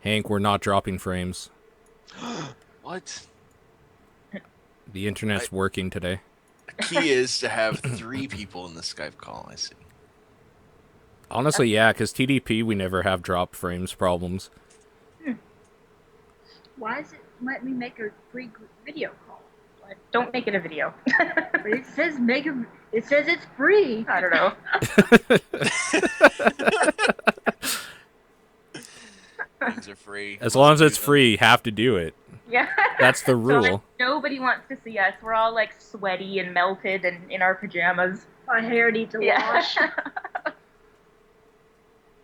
Hank, we're not dropping frames. What? The internet's working today. The key is to have 3 people in the Skype call, I see. Honestly, yeah, because TDP, we never have drop frames problems. Why does it let me make a free video call? Don't make it a video. But it says it says it's free. I don't know. Things are free. As long as it's free, you have to do it. Yeah. That's the So, rule. like, nobody wants to see us. We're all like sweaty and melted and in our pajamas. My hair needs a wash.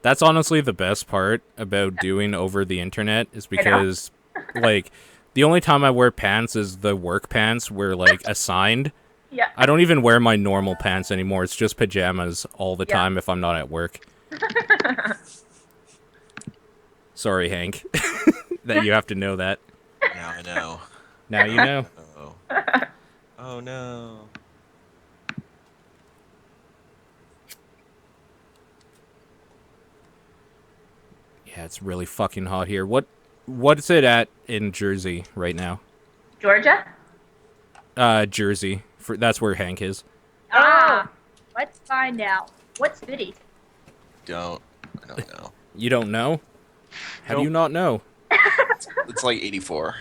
That's honestly the best part about doing over the internet is because, like, the only time I wear pants is the work pants were, like, assigned. Yeah. I don't even wear my normal pants anymore. It's just pajamas all the time if I'm not at work. Sorry, Hank, that you have to know that. Now I know. Now you know. Oh no. Yeah, it's really fucking hot here. What's it at in Jersey right now? Georgia? Jersey. That's where Hank is. Let's find out. What city? I don't know. You don't know? How do you Nope. not know? It's like 84.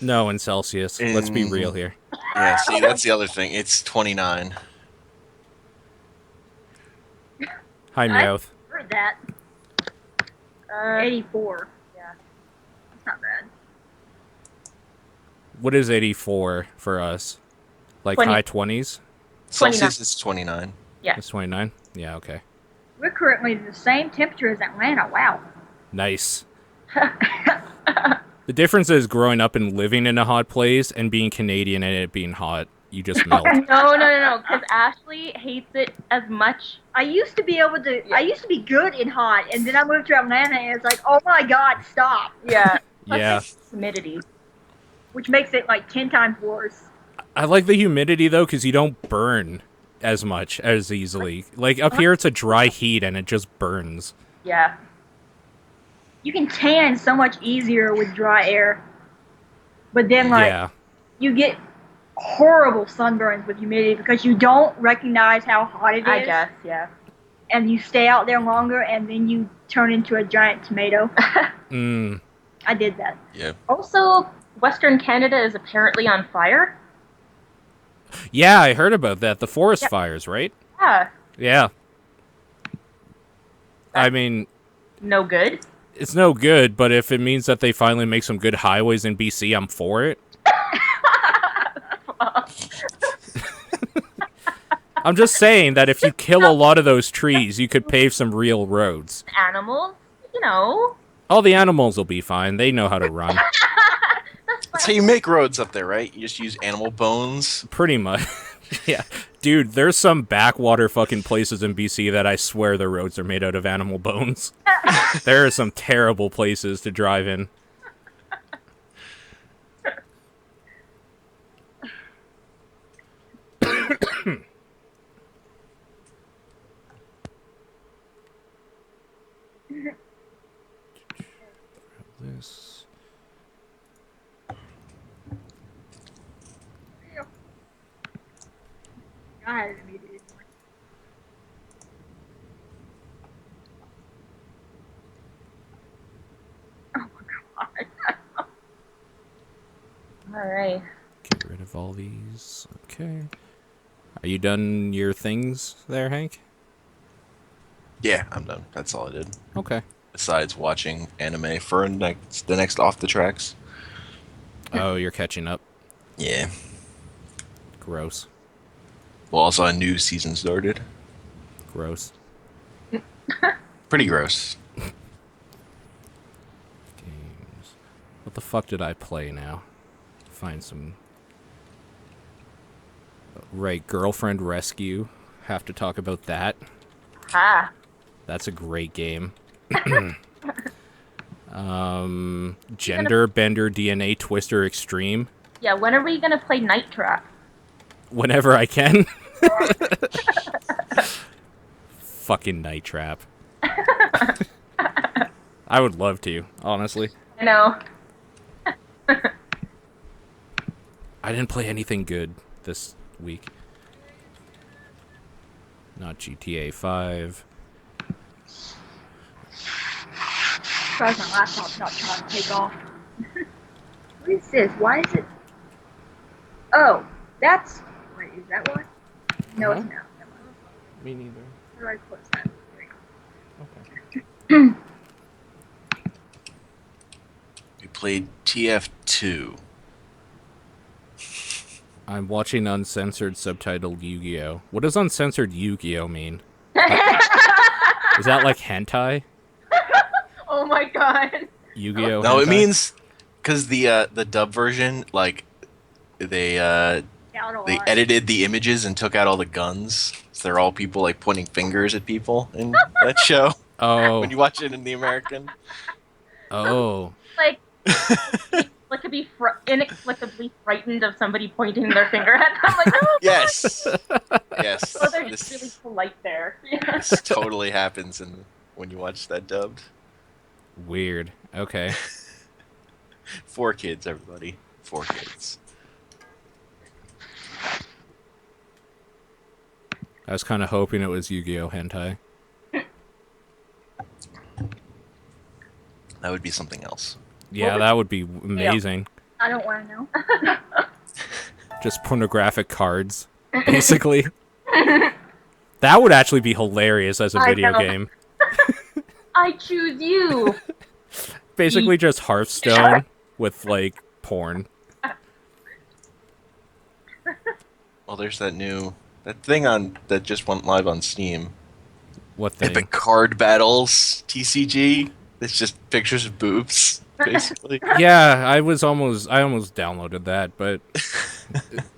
No, in Celsius. Let's be real here. Yeah, see, that's the other thing. It's 29. Hi, Meowth. Heard that. 84. Yeah. That's not bad. What is 84 for us? Like 20. high 20s? Celsius is 29. Yeah. It's 29? Yeah, okay. We're currently the same temperature as Atlanta. Wow. Nice. The difference is growing up and living in a hot place and being Canadian and it being hot. You just melt. No. Because Ashley hates it as much. I used to be able to. I used to be good in hot, and then I moved to Atlanta, and it's like, oh my God, stop! Yeah. Yeah. Humidity. Which makes it like 10 times worse. I like the humidity, though, because you don't burn as much as easily. Like, up here, it's a dry heat, and it just burns. Yeah. You can tan so much easier with dry air, but then you get horrible sunburns with humidity because you don't recognize how hot it is. I guess, yeah. And you stay out there longer, and then you turn into a giant tomato. I did that. Yeah. Also, Western Canada is apparently on fire. Yeah, I heard about that. The forest fires, right? Yeah. Yeah. I mean, No good. it's no good, but if it means that they finally make some good highways in BC, I'm for it. I'm just saying that if you kill a lot of those trees, you could pave some real roads. Animals, you know. All the animals will be fine. They know how to run. That's how you make roads up there, right? You just use animal bones. Pretty much. Yeah. Dude, there's some backwater fucking places in BC that I swear the roads are made out of animal bones. There are some terrible places to drive in. This. I had it immediately. Oh my God. All right. Get rid of all these. Okay. Are you done your things there, Hank? Yeah, I'm done. That's all I did. Okay. Besides watching anime for the next Off the Tracks. Oh, you're catching up. Yeah. Gross. Well, also a new season started. Gross. Pretty gross. Games. What the fuck did I play now? Find some... Right, Girlfriend Rescue. Have to talk about that. Ha. That's a great game. Gender Bender DNA Twister Extreme. Yeah, when are we gonna play Night Trap? Whenever I can. Fucking Night Trap. I would love to, honestly. I know. I didn't play anything good this week. Not GTA 5. Surprised my laptop's not trying to take off. What is this? Why is it? Oh, that's. Wait, is that what? No, it's not. Never mind. Me neither. How do I close that? Okay. We played TF2. I'm watching uncensored subtitled Yu-Gi-Oh! What does uncensored Yu-Gi-Oh! Mean? Is that like hentai? Oh my god. Yu-Gi-Oh! No, hentai? it means because the dub version, like they edited the images and took out all the guns. So they're all people like pointing fingers at people in that show. Oh. When you watch it in the American. Oh. Like to be inexplicably frightened of somebody pointing their finger at them. Like, oh, Yes. Yes. well, they're just really polite there. This totally happens when you watch that dubbed. Weird. Okay. 4 kids, everybody. 4 kids. I was kind of hoping it was Yu-Gi-Oh! Hentai. That would be something else. Yeah, that would be amazing. I don't want to know. Just pornographic cards, basically. That would actually be hilarious as a video game. I choose you. Basically just Hearthstone with, like, porn. Well, there's that thing that just went live on Steam. What thing? Epic Card Battles, TCG. It's just pictures of boobs, basically. Yeah, I almost downloaded that, but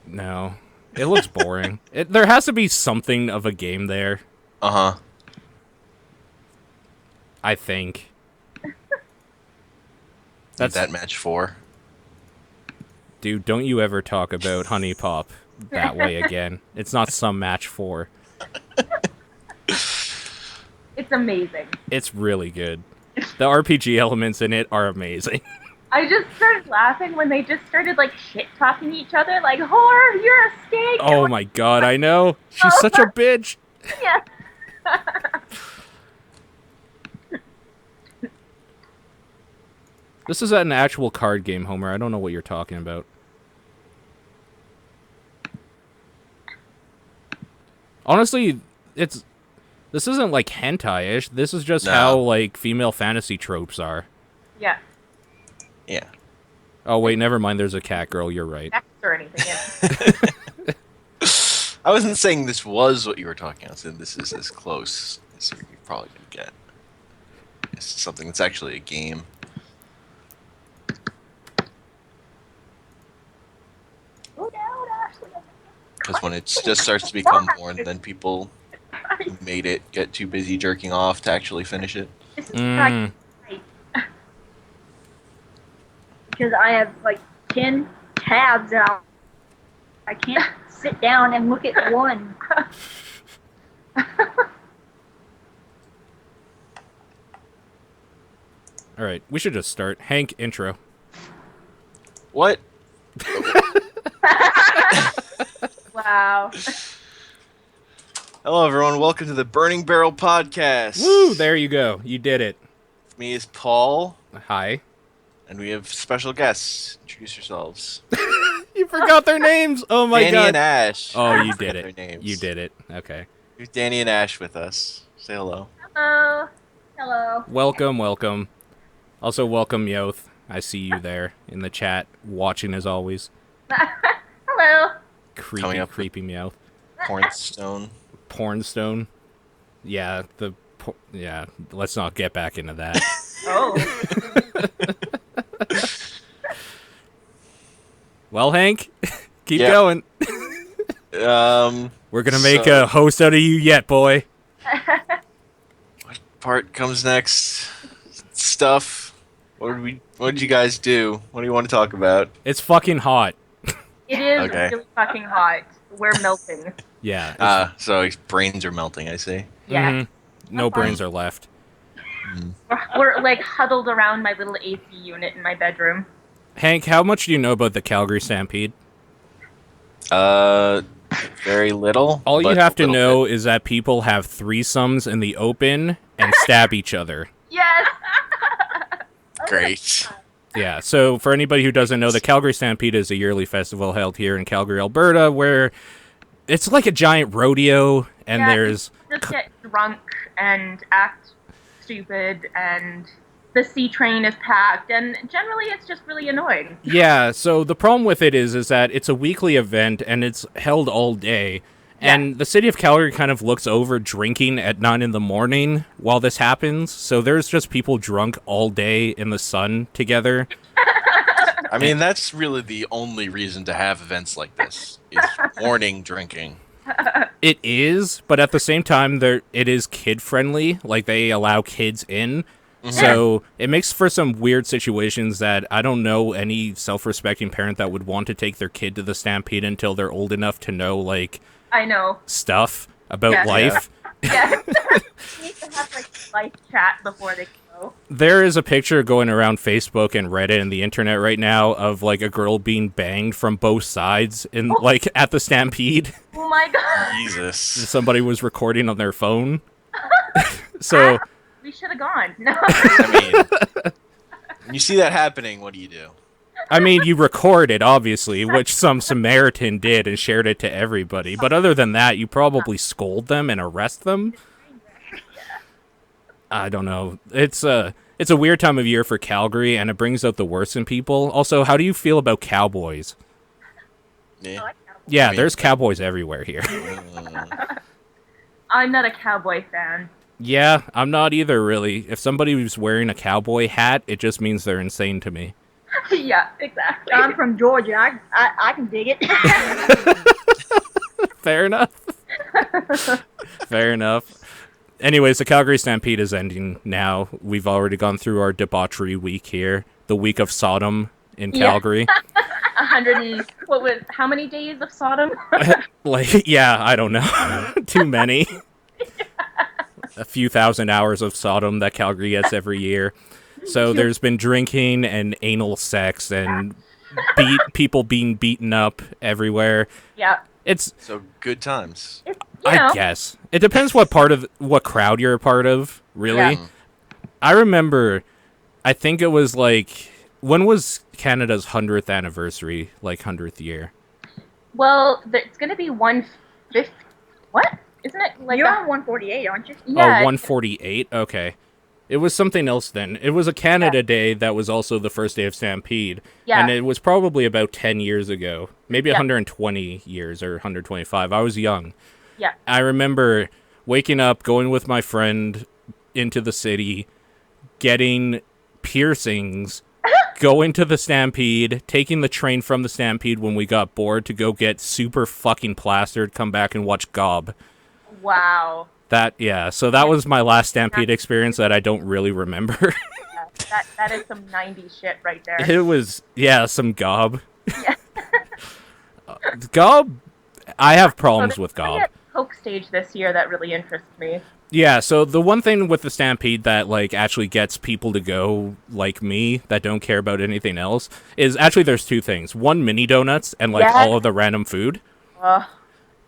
no. It looks boring. There has to be something of a game there, Uh-huh. I think. That's that match 4. Dude, don't you ever talk about Honey Pop that way again. It's not some match 4. It's amazing. It's really good. The RPG elements in it are amazing. I just started laughing when they just started like shit talking each other, like, "Whore, you're a skank." Oh my god, I know. She's such a bitch. Yeah. This is an actual card game, Homer. I don't know what you're talking about. Honestly, this isn't like hentai-ish. This is just how like female fantasy tropes are. Yeah. Yeah. Oh wait, never mind. There's a cat girl. You're right. Sex or anything. Yeah. I wasn't saying this was what you were talking about. I said this is as close as you're probably going to get. It's something that's actually a game. Because when it just starts to become more, then people who made it get too busy jerking off to actually finish it. Mm. Because I have like 10 tabs out. I can't sit down and look at one. All right, we should just start. Hank, intro. What? Wow. Hello, everyone. Welcome to the Burning Barrel Podcast. Woo! There you go. You did it. Me is Paul, Hi. and we have special guests. Introduce yourselves. You forgot their names. Oh my Dani god. and Ash. Oh, you Forgot did their it. names. You did it. Okay. Here's Dani and Ash with us. Say hello. Hello. Hello. Welcome, welcome. Also, welcome, Yoth. I see you there in the chat, watching as always. Hello. Coming up with- Creepy Meowth. Pornstone. Pornstone. Yeah, yeah, let's not get back into that. Oh. Well, Hank, keep Yeah. going. We're gonna make a host out of you yet, boy. What part comes next? Stuff. What did you guys do? What do you want to talk about? It's fucking hot. It is Okay. really fucking hot. We're melting. Yeah. So his brains are melting, I see. Yeah. No brains are left. We're like huddled around my little AC unit in my bedroom. Hank, how much do you know about the Calgary Stampede? Very little. All you but have a to little know bit. is that people have threesomes in the open and stab each other. Yes. Great. Yeah, so for anybody who doesn't know, the Calgary Stampede is a yearly festival held here in Calgary, Alberta, where it's like a giant rodeo, and Yeah, there's... just get drunk and act stupid, and the C train is packed, and generally it's just really annoying. Yeah, so the problem with it is that it's a weekly event, and it's held all day. And the city of Calgary kind of looks over drinking at 9 in the morning while this happens. So there's just people drunk all day in the sun together. I mean, that's really the only reason to have events like this, is morning drinking. It is, but at the same time, it is kid-friendly. Like, they allow kids in. Mm-hmm. So it makes for some weird situations that I don't know any self-respecting parent that would want to take their kid to the Stampede until they're old enough to know, like... I know. stuff about life. Yeah. You need to have like life chat before they go. There is a picture going around Facebook and Reddit and the internet right now of like a girl being banged from both sides in like at the Stampede. Oh my god. Jesus. Somebody was recording on their phone. So We should have gone. No. I mean, when you see that happening, what do you do? I mean, you record it, obviously, which some Samaritan did and shared it to everybody. But other than that, you probably scold them and arrest them. I don't know. It's a weird time of year for Calgary, and it brings out the worst in people. Also, how do you feel about cowboys? Yeah. Yeah, I mean, there's cowboys everywhere here. I'm not a cowboy fan. Yeah, I'm not either, really. If somebody was wearing a cowboy hat, it just means they're insane to me. Yeah, exactly. I'm from Georgia. I can dig it. Fair enough. Fair enough. Anyways, the Calgary Stampede is ending now. We've already gone through our debauchery week here. The week of Sodom in Calgary. 100 and how many days of Sodom? Like, yeah, I don't know. Too many. A few thousand hours of Sodom that Calgary gets every year. So there's been drinking and anal sex and people being beaten up everywhere. Yeah. It's So good times. I guess. It depends what crowd you're a part of, really. Yeah. I remember, I think it was like, when was Canada's 100th anniversary, like 100th year? Well, it's going to be 150. What? Isn't it like You're on 148, aren't you? Oh, Yeah. 148? Okay. It was something else then. It was a Canada Day that was also the first day of Stampede. Yeah. And it was probably about 10 years ago. Maybe Yeah. 120 years or 125. I was young. Yeah. I remember waking up, going with my friend into the city, getting piercings, going to the Stampede, taking the train from the Stampede when we got bored to go get super fucking plastered, come back and watch Gob. Wow. So that was my last Stampede experience that I don't really remember. Yeah, that is some 90s shit right there. It was, some Gob. Yeah. Gob, I have problems with There's Gob. a Coke stage this year that really interests me. Yeah, so the one thing with the Stampede that, like, actually gets people to go, like me, that don't care about anything else, is actually there's two things. One, mini donuts and, like, Yes. all of the random food. Ugh.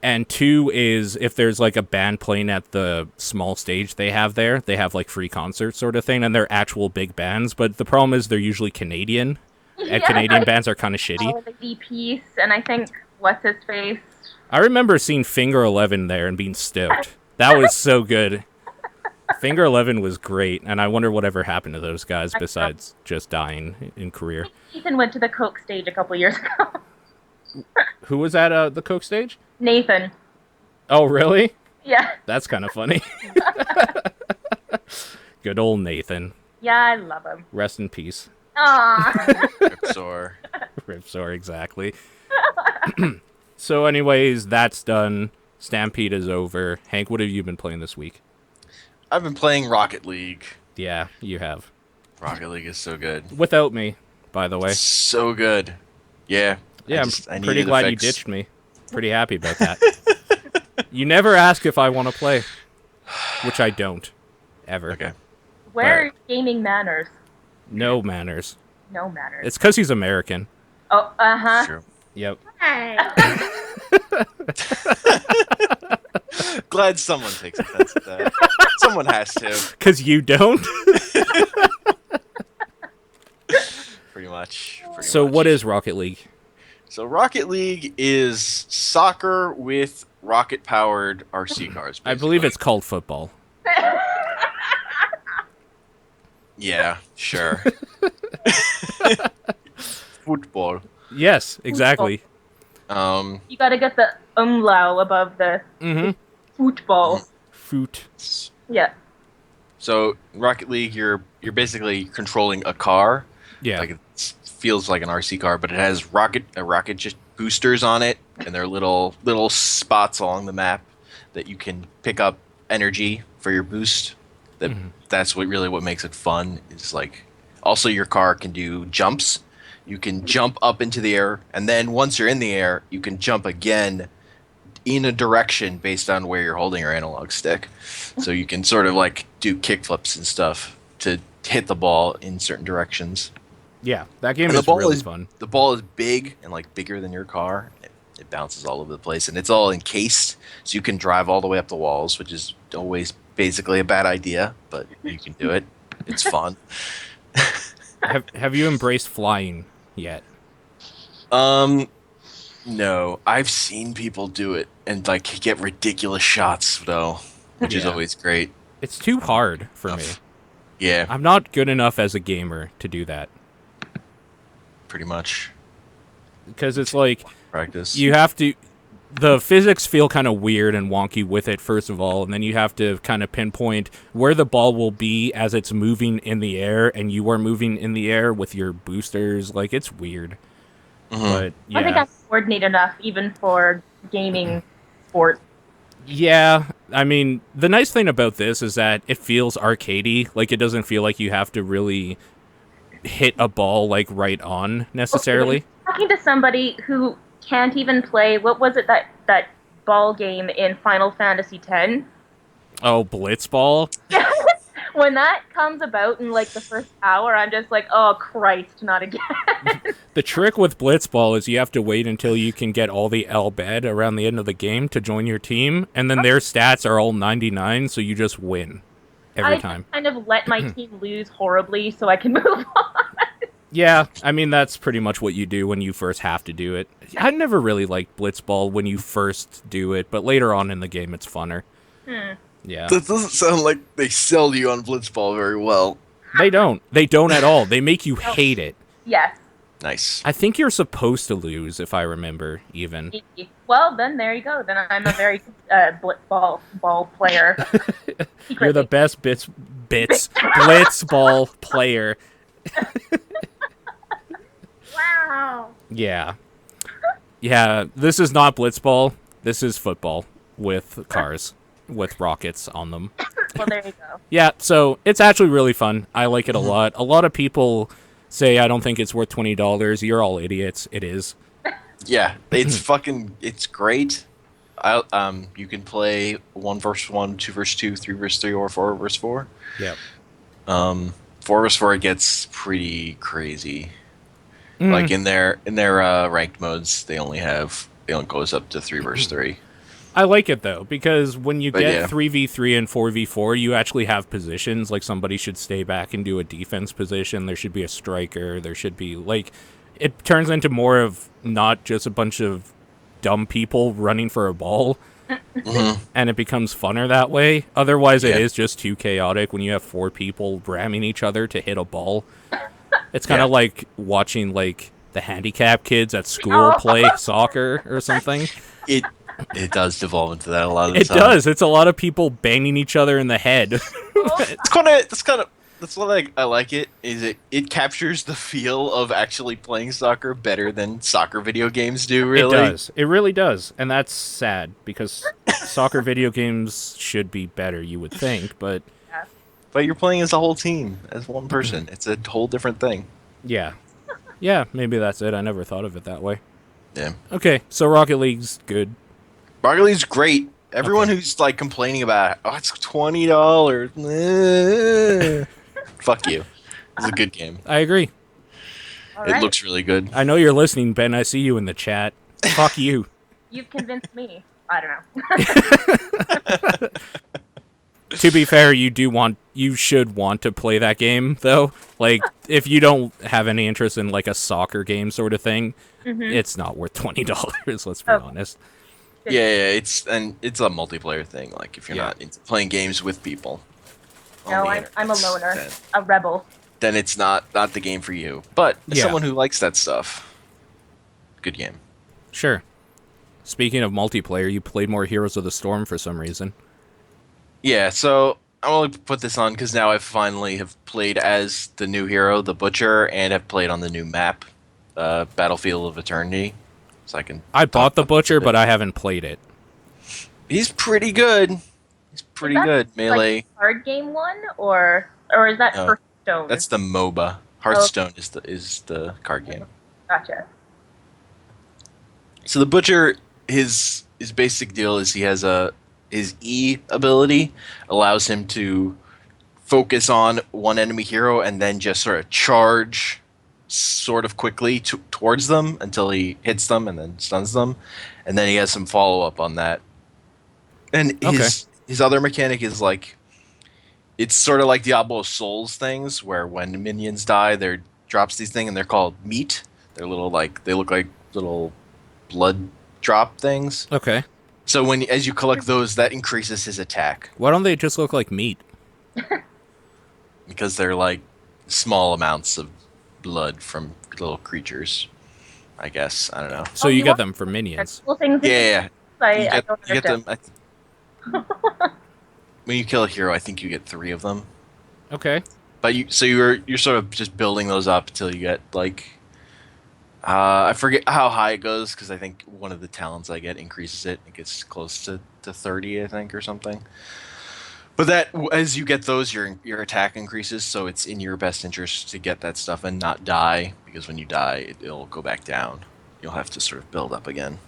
And two is if there's, like, a band playing at the small stage they have there, they have, like, free concerts sort of thing, and they're actual big bands, but the problem is they're usually Canadian, and Yeah, Canadian like, bands are kind of shitty. Holiday Peace, and I think, what's his face? I remember seeing Finger 11 there and being stoked. That was so good. Finger 11 was great, and I wonder whatever happened to those guys besides just dying in career. Ethan went to the Coke stage a couple years ago. Who was at the Coke stage? Nathan. Oh, really? Yeah. That's kind of funny. Good old Nathan. Yeah, I love him. Rest in peace. Aww. Ripsor. Ripsor, exactly. So anyways, that's done. Stampede is over. Hank, what have you been playing this week? I've been playing Rocket League. Yeah, you have. Rocket League is so good. Without me, by the way. So good. Yeah. Yeah, I I'm needed pretty a glad you fix. ditched me. Pretty happy about that. You never ask if I want to play, which I don't, ever. Okay. Where are gaming manners? No manners. No manners. It's because he's American. Oh, uh-huh. Sure. Yep. Hey. Glad someone takes offense at that. Someone has to. Because you don't? Pretty much. So what is Rocket League? So Rocket League is soccer with rocket-powered RC cars. I believe it's called football. Yeah, sure. Football. Yes, exactly. You gotta get the umlaut above the football. Foot. Yeah. So Rocket League, you're basically controlling a car. Yeah. Like it feels like an RC car, but it has rocket just boosters on it, and they're little spots along the map that you can pick up energy for your boost. That's what makes it fun. Is like also your car can do jumps. You can jump up into the air, and then once you're in the air, you can jump again in a direction based on where you're holding your analog stick. So you can sort of like do kickflips and stuff to hit the ball in certain directions. Yeah, that game is really fun. The ball is big and like bigger than your car. It bounces all over the place, and it's all encased, so you can drive all the way up the walls, which is always basically a bad idea, but you can do it. It's fun. Have you embraced flying yet? No. I've seen people do it and like get ridiculous shots though, which is always great. It's too hard for me. Yeah, I'm not good enough as a gamer to do that. pretty much. Because it's like Practice. you have to. The physics feel kind of weird and wonky with it, first of all, and then you have to kind of pinpoint where the ball will be as it's moving in the air, and you are moving in the air with your boosters. Like, it's weird. But, yeah. I think I'm coordinated enough, even for gaming sports. Yeah, I mean, the nice thing about this is that it feels arcadey. Like, it doesn't feel like you have to really hit a ball, like, right on, necessarily. Okay. Talking to somebody who can't even play, what was it, that ball game in Final Fantasy X? Oh, Blitzball? When that comes about in like the first hour, I'm just like, oh Christ, not again. The trick with Blitzball is you have to wait until you can get all the L-bed around the end of the game to join your team, and then their stats are all 99, so you just win every time. I kind of let my team lose horribly so I can move on. Yeah, I mean, that's pretty much what you do when you first have to do it. I never really liked Blitzball when you first do it, but later on in the game, it's funner. Yeah. That doesn't sound like they sell you on Blitzball very well. They don't. They don't at all. They make you hate it. Yes. Nice. I think you're supposed to lose, if I remember, even. Well, then there you go. Then I'm a very blitzball player. You're the best blitzball player. Wow. Yeah. Yeah, this is not blitzball. This is football with cars, with rockets on them. Well, there you go. Yeah, so it's actually really fun. I like it a lot. A lot of people say I don't think it's worth $20. You're all idiots. It is. Yeah, it's great. You can play 1 versus 1, 2 versus 2, 3 versus 3, or 4 versus 4. Yep. 4 versus 4 it gets pretty crazy. Like in their ranked modes, they only goes up to 3 versus 3. I like it though, because when you get 3v3 and 4v4, you actually have positions. Like, somebody should stay back and do a defense position. There should be a striker. There should be, like, it turns into more of not just a bunch of dumb people running for a ball. And it becomes funner that way. Otherwise, it is just too chaotic when you have 4 people ramming each other to hit a ball. It's kind of like watching, like, the handicapped kids at school play soccer or something. It does devolve into that a lot of the time. It does. It's a lot of people banging each other in the head. That's what I like it. Is it captures the feel of actually playing soccer better than soccer video games do. Really, it does. It really does, and that's sad because soccer video games should be better. You would think, but you're playing as a whole team, as one person. It's a whole different thing. Yeah, maybe that's it. I never thought of it that way. Yeah. Okay, so Rocket League's good. Rocket League's great. Everyone who's like complaining about it's $20. Fuck you. It's a good game. I agree. All It right. looks really good. I know you're listening, Ben. I see you in the chat. Fuck you. You've convinced me. I don't know. To be fair, you should want to play that game though. Like, if you don't have any interest in like a soccer game sort of thing, it's not worth $20. Let's be honest. Yeah, it's a multiplayer thing. Like if you're not into playing games with people. No, I'm a loner, a rebel. Then it's not the game for you. But as someone who likes that stuff, good game. Sure. Speaking of multiplayer, you played more Heroes of the Storm for some reason. Yeah, so I only put this on because now I finally have played as the new hero, the Butcher, and have played on the new map, Battlefield of Eternity. So I bought the Butcher, but I haven't played it. He's pretty good. He's pretty good. Melee. Like card game one, or is that Hearthstone? That's the MOBA. Hearthstone is the card game. Gotcha. So the Butcher, his basic deal is he has his E ability allows him to focus on one enemy hero and then just sort of charge sort of quickly towards them until he hits them and then stuns them, and then he has some follow up on that. And his other mechanic is like, it's sort of like Diablo Souls things where when minions die, there drops these things and they're called meat. They're they look like little blood drop things. Okay. So as you collect those, that increases his attack. Why don't they just look like meat? Because they're like small amounts of blood from little creatures, I guess. I don't know. So you get them from minions. Cool things. Yeah. I don't You get understand. them. When you kill a hero, I think you get 3 of them. Okay. But you're sort of just building those up until you get like, I forget how high it goes because I think one of the talents I get increases it. It gets close to 30, I think, or something. But that as you get those, your attack increases, so it's in your best interest to get that stuff and not die, because when you die, it'll go back down. You'll have to sort of build up again.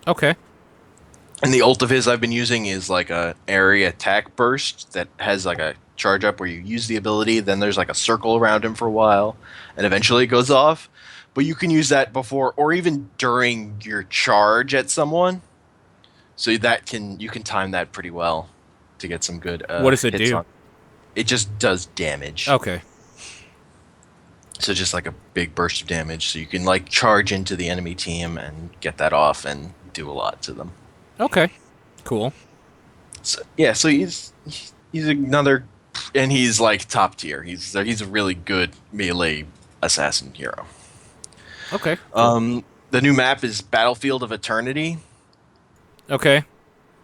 Okay. And the ult of his I've been using is like a area attack burst that has like a charge up where you use the ability, then there's like a circle around him for a while, and eventually it goes off. But you can use that before or even during your charge at someone. So you can time that pretty well to get some good what does it hits do? on. It just does damage. Okay. So just like a big burst of damage. So you can like charge into the enemy team and get that off and do a lot to them. Okay. Cool. So he's another, and he's like top tier. He's a really good melee assassin hero. Okay. The new map is Battlefield of Eternity. Okay.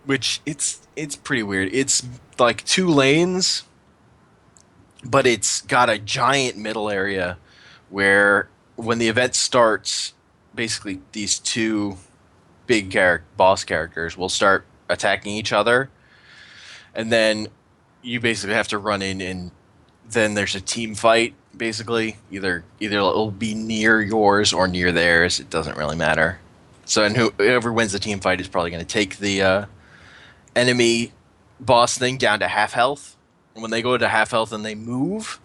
Which it's pretty weird. It's like 2 lanes, but it's got a giant middle area where when the event starts, basically these 2 big boss characters will start attacking each other, and then you basically have to run in, and then there's a team fight. Basically, either it'll be near yours or near theirs. It doesn't really matter. So, and whoever wins the team fight is probably going to take the enemy boss thing down to half health. And when they go to half health, then they move.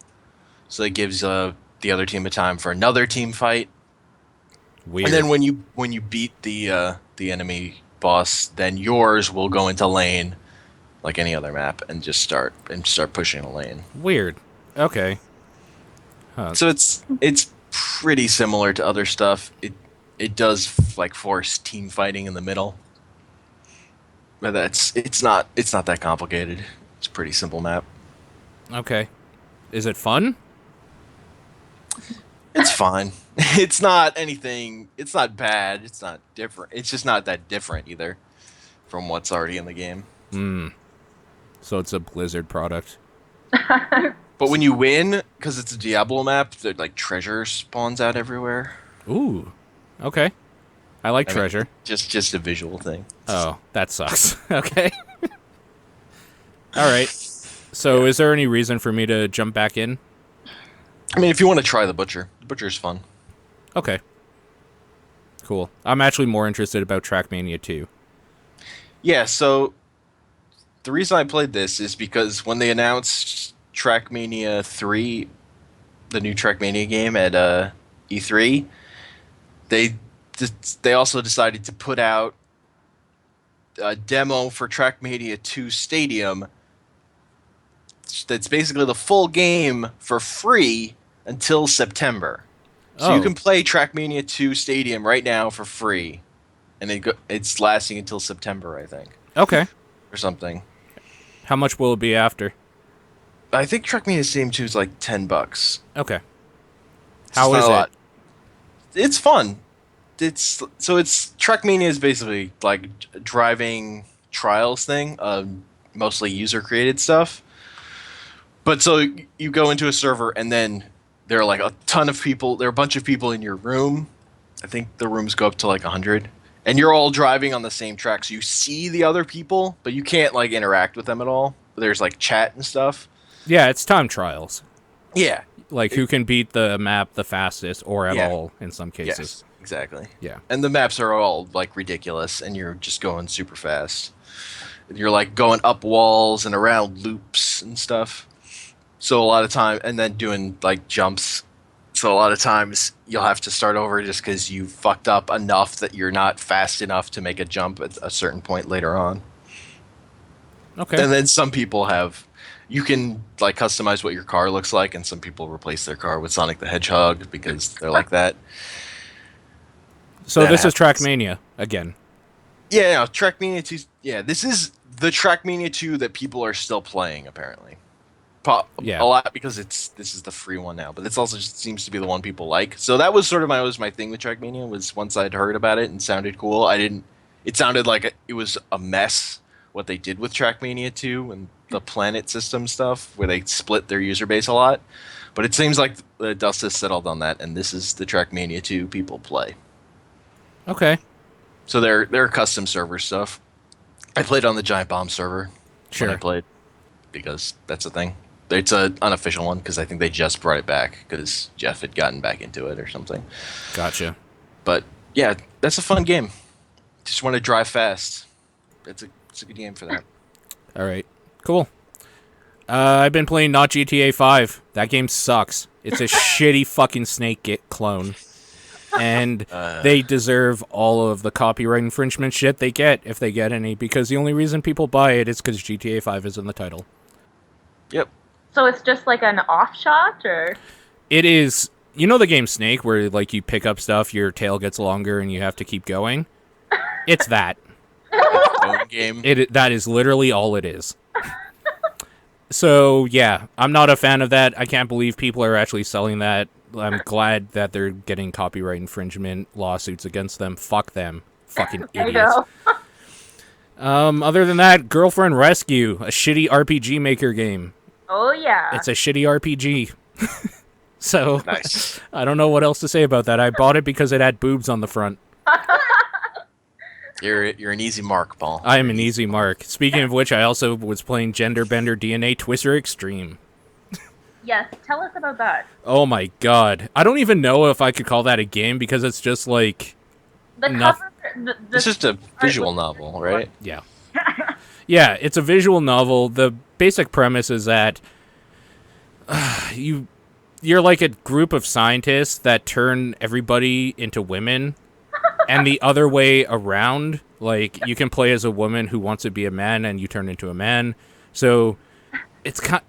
So it gives the other team a time for another team fight. Weird. And then when you beat the enemy boss, then yours will go into lane like any other map and just start pushing a lane. Weird. Okay. Huh. So it's pretty similar to other stuff. It does like force team fighting in the middle. But it's not that complicated. It's a pretty simple map. Okay. Is it fun? It's fine. It's not anything. It's not bad. It's not different. It's just not that different either from what's already in the game. So it's a Blizzard product. But when you win, because it's a Diablo map, like treasure spawns out everywhere. Ooh. Okay. I like treasure. Just a visual thing. Oh, that sucks. Okay. All right. So is there any reason for me to jump back in? I mean, if you want to try the Butcher's fun. Okay. Cool. I'm actually more interested about Trackmania 2. Yeah, so the reason I played this is because when they announced Trackmania 3, the new Trackmania game at E3, they they also decided to put out a demo for Trackmania 2 Stadium that's basically the full game for free until September. So you can play Trackmania 2 Stadium right now for free, and it's lasting until September, I think. Okay. Or something. How much will it be after? I think Trackmania Stadium 2 is like $10. Okay. How is it? It's fun. It's Trackmania is basically like driving trials thing, mostly user created stuff. But so you go into a server and then there are like a ton of people. There are a bunch of people in your room. I think the rooms go up to like 100, and you're all driving on the same track. So you see the other people, but you can't like interact with them at all. There's like chat and stuff. Yeah, it's time trials. Yeah. Like who can beat the map the fastest or at all in some cases. Yes, exactly. Yeah. And the maps are all like ridiculous and you're just going super fast. You're like going up walls and around loops and stuff. So a lot of time, and then doing like jumps. So a lot of times you'll have to start over just because you fucked up enough that you're not fast enough to make a jump at a certain point later on. Okay. And then some people you can like customize what your car looks like, and some people replace their car with Sonic the Hedgehog because they're like that. So this is Trackmania again. Yeah, no, Trackmania 2. Yeah, this is the Trackmania 2 that people are still playing apparently. A lot because this is the free one now, but this also just seems to be the one people like. So that was sort of my thing with Trackmania, was once I'd heard about it and sounded cool, it sounded like it was a mess what they did with Trackmania 2 and the planet system stuff where they split their user base a lot. But it seems like the dust has settled on that, and this is the Trackmania 2 people play. Okay. So they're custom server stuff. I played on the Giant Bomb server. Sure. When I played, because that's a thing. It's an unofficial one because I think they just brought it back because Jeff had gotten back into it or something. Gotcha. But yeah, that's a fun game. Just want to drive fast. It's a good game for that. All right. Cool. I've been playing NotGTAV 5. That game sucks. It's a shitty fucking Snake clone. And they deserve all of the copyright infringement shit they get, if they get any, because the only reason people buy it is because GTA 5 is in the title. Yep. So it's just like an offshot, or? It is. You know the game Snake, where like you pick up stuff, your tail gets longer, and you have to keep going? It's that. Game. That is literally all it is. So, yeah, I'm not a fan of that. I can't believe people are actually selling that. I'm glad that they're getting copyright infringement lawsuits against them. Fuck them. Fucking idiots. Other than that, Girlfriend Rescue, a shitty RPG Maker game. Oh, yeah. It's a shitty RPG. So, nice. I don't know what else to say about that. I bought it because it had boobs on the front. You're an easy mark, Paul. I am an easy mark. Speaking of which, I also was playing Gender Bender DNA Twister Extreme. Yes, tell us about that. Oh my god. I don't even know if I could call that a game because it's just like... The cover... It's just a visual novel, right? Yeah. Yeah, it's a visual novel. The basic premise is that you're like a group of scientists that turn everybody into women, and the other way around. Like, you can play as a woman who wants to be a man, and you turn into a man. So...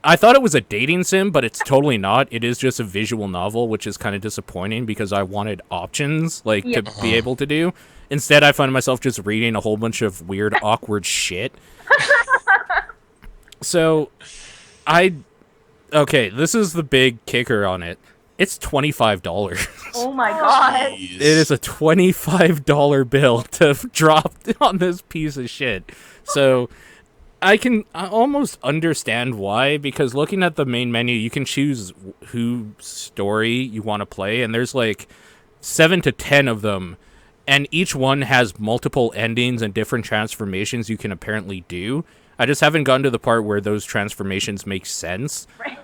I thought it was a dating sim, but it's totally not. It is just a visual novel, which is kind of disappointing because I wanted options, to be able to do. Instead, I find myself just reading a whole bunch of weird, awkward shit. So, okay, this is the big kicker on it. It's $25. Oh my god. Jeez. It is a $25 bill to drop on this piece of shit. So... I almost understand why, because looking at the main menu, you can choose whose story you want to play, and there's like 7 to 10 of them, and each one has multiple endings and different transformations you can apparently do. I just haven't gotten to the part where those transformations make sense. Right.